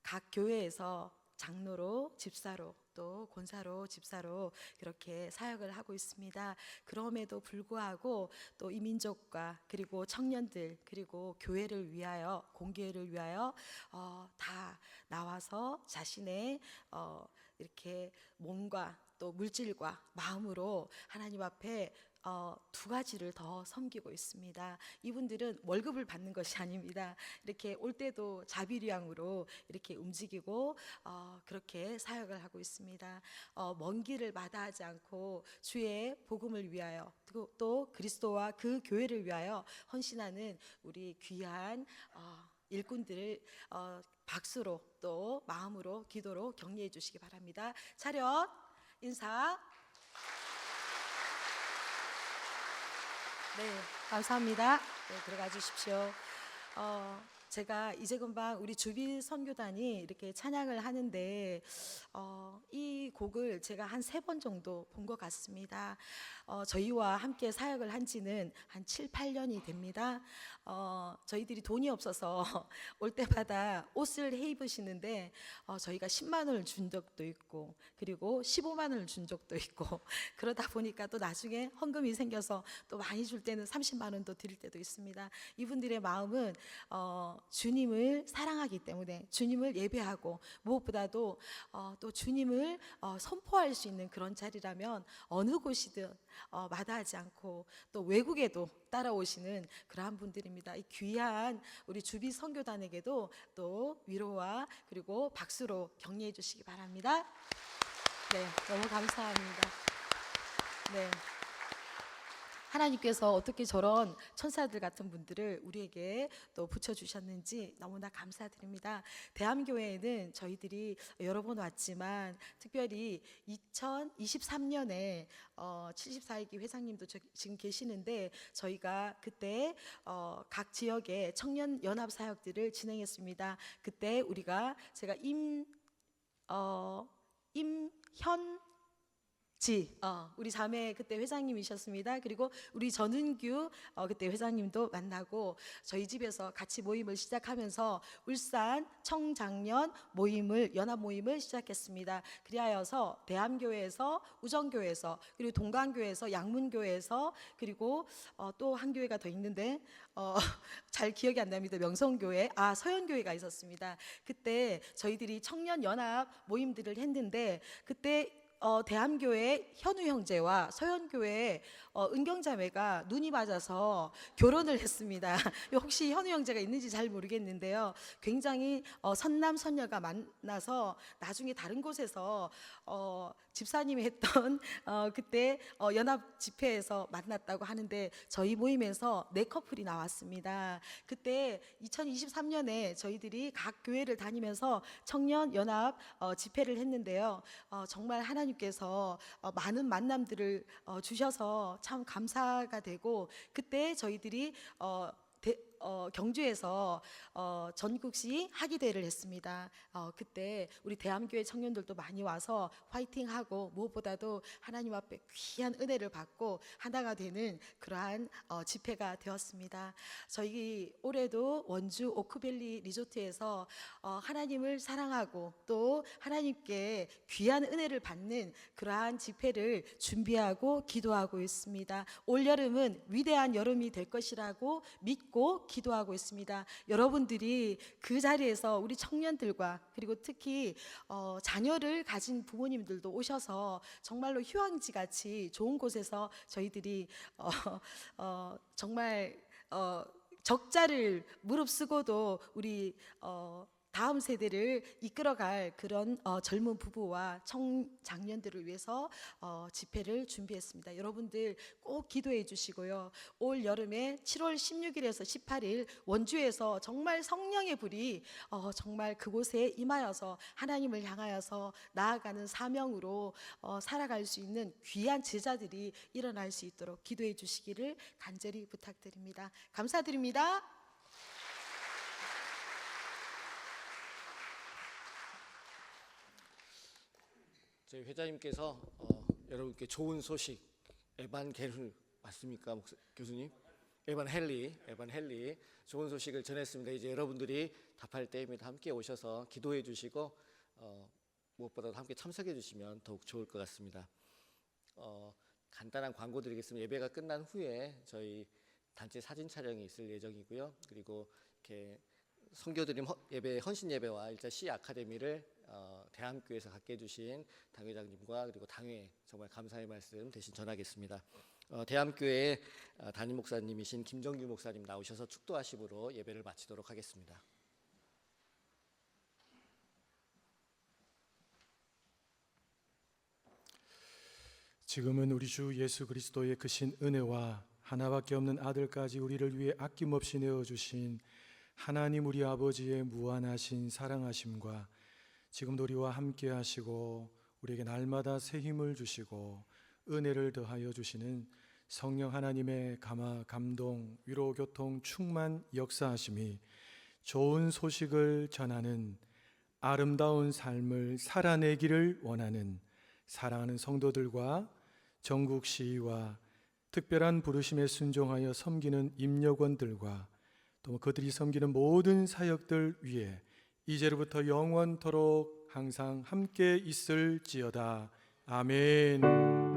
각 교회에서 장로로, 집사로, 또 권사로, 집사로 그렇게 사역을 하고 있습니다. 그럼에도 불구하고 또 이 민족과 그리고 청년들 그리고 교회를 위하여, 공교회를 위하여 다 나와서 자신의 이렇게 몸과 또 물질과 마음으로 하나님 앞에 두 가지를 더 섬기고 있습니다. 이분들은 월급을 받는 것이 아닙니다. 이렇게 올 때도 자비량으로 이렇게 움직이고 그렇게 사역을 하고 있습니다. 먼 길을 마다하지 않고 주의 복음을 위하여 또 그리스도와 그 교회를 위하여 헌신하는 우리 귀한 일꾼들을 박수로 또 마음으로 기도로 격려해 주시기 바랍니다. 차렷 인사. 네, 감사합니다. 네, 들어가 주십시오. 제가 이제 금방 우리 주비 선교단이 이렇게 찬양을 하는데 이 곡을 제가 한 3번 정도 본 것 같습니다. 저희와 함께 사역을 한 지는 한 7, 8년이 됩니다. 저희들이 돈이 없어서 올 때마다 옷을 해 입으시는데 저희가 10만 원을 준 적도 있고 그리고 15만 원을 준 적도 있고 그러다 보니까 또 나중에 헌금이 생겨서 또 많이 줄 때는 30만 원도 드릴 때도 있습니다. 이분들의 마음은 주님을 사랑하기 때문에 주님을 예배하고 무엇보다도 또 주님을 선포할 수 있는 그런 자리라면 어느 곳이든 마다하지 않고 또 외국에도 따라오시는 그러한 분들입니다. 이 귀한 우리 주비 선교단에게도 또 위로와 그리고 박수로 격려해 주시기 바랍니다. 네, 너무 감사합니다. 네. 하나님께서 어떻게 저런 천사들 같은 분들을 우리에게 또 붙여주셨는지 너무나 감사드립니다. 대암교회에는 저희들이 여러 번 왔지만 특별히 2023년에 74일기 회장님도 지금 계시는데 저희가 그때 각 지역의 청년 연합 사역들을 진행했습니다. 그때 우리가 제가 우리 자매 그때 회장님이셨습니다. 그리고 우리 전은규 그때 회장님도 만나고 저희 집에서 같이 모임을 시작하면서 울산 청장년 모임을 연합 모임을 시작했습니다. 그리하여서 대암교회에서 우정교회에서 그리고 동강교회에서 양문교회에서 그리고 또 한 교회가 더 있는데 잘 기억이 안 납니다. 명성교회, 서현교회가 있었습니다. 그때 저희들이 청년 연합 모임들을 했는데 그때 대암교회 현우 형제와 서현교회 은경자매가 눈이 맞아서 결혼을 했습니다. 혹시 현우 형제가 있는지 잘 모르겠는데요. 굉장히 선남 선녀가 만나서 나중에 다른 곳에서 집사님이 했던 그때 연합 집회에서 만났다고 하는데 저희 모임에서 4커플이 나왔습니다. 그때 2023년에 저희들이 각 교회를 다니면서 청년 연합 집회를 했는데요. 정말 하나님께서 많은 만남들을 주셔서 참 감사가 되고 그때 저희들이 경주에서 전국시 학위대회를 했습니다. 그때 우리 대암교회 청년들도 많이 와서 화이팅하고 무엇보다도 하나님 앞에 귀한 은혜를 받고 하나가 되는 그러한 집회가 되었습니다. 저희 올해도 원주 오크밸리 리조트에서 하나님을 사랑하고 또 하나님께 귀한 은혜를 받는 그러한 집회를 준비하고 기도하고 있습니다. 올 여름은 위대한 여름이 될 것이라고 믿고 기도하고 있습니다. 여러분들이 그 자리에서 우리 청년들과 그리고 특히 자녀를 가진 부모님들도 오셔서 정말로 휴양지 같이 좋은 곳에서 저희들이 정말 적자를 무릅쓰고도 우리 다음 세대를 이끌어갈 그런 젊은 부부와 청장년들을 위해서 집회를 준비했습니다. 여러분들 꼭 기도해 주시고요. 올 여름에 7월 16일에서 18일 원주에서 정말 성령의 불이 정말 그곳에 임하여서 하나님을 향하여서 나아가는 사명으로 살아갈 수 있는 귀한 제자들이 일어날 수 있도록 기도해 주시기를 간절히 부탁드립니다. 감사드립니다. 저희 회장님께서 여러분께 좋은 소식 에반 게르 맞습니까, 교수님? 에반 헨리 좋은 소식을 전했습니다. 이제 여러분들이 답할 때입니다. 함께 오셔서 기도해 주시고 무엇보다도 함께 참석해 주시면 더욱 좋을 것 같습니다. 간단한 광고 드리겠습니다. 예배가 끝난 후에 저희 단체 사진 촬영이 있을 예정이고요. 그리고 이렇게 선교드림 예배 헌신 예배와 일자 C 아카데미를 대함교회에서 갖게 해주신 당회장님과 그리고 당회 정말 감사의 말씀 대신 전하겠습니다. 대함교회 담임 목사님이신 김정규 목사님 나오셔서 축도하심으로 예배를 마치도록 하겠습니다. 지금은 우리 주 예수 그리스도의 크신 은혜와 하나밖에 없는 아들까지 우리를 위해 아낌없이 내어주신 하나님 우리 아버지의 무한하신 사랑하심과 지금도 우리와 함께 하시고 우리에게 날마다 새 힘을 주시고 은혜를 더하여 주시는 성령 하나님의 감화, 감동, 위로, 교통, 충만 역사하심이 좋은 소식을 전하는 아름다운 삶을 살아내기를 원하는 사랑하는 성도들과 전국 시위와 특별한 부르심에 순종하여 섬기는 임역원들과 또 그들이 섬기는 모든 사역들 위에 이제로부터 영원토록 항상 함께 있을지어다. 아멘.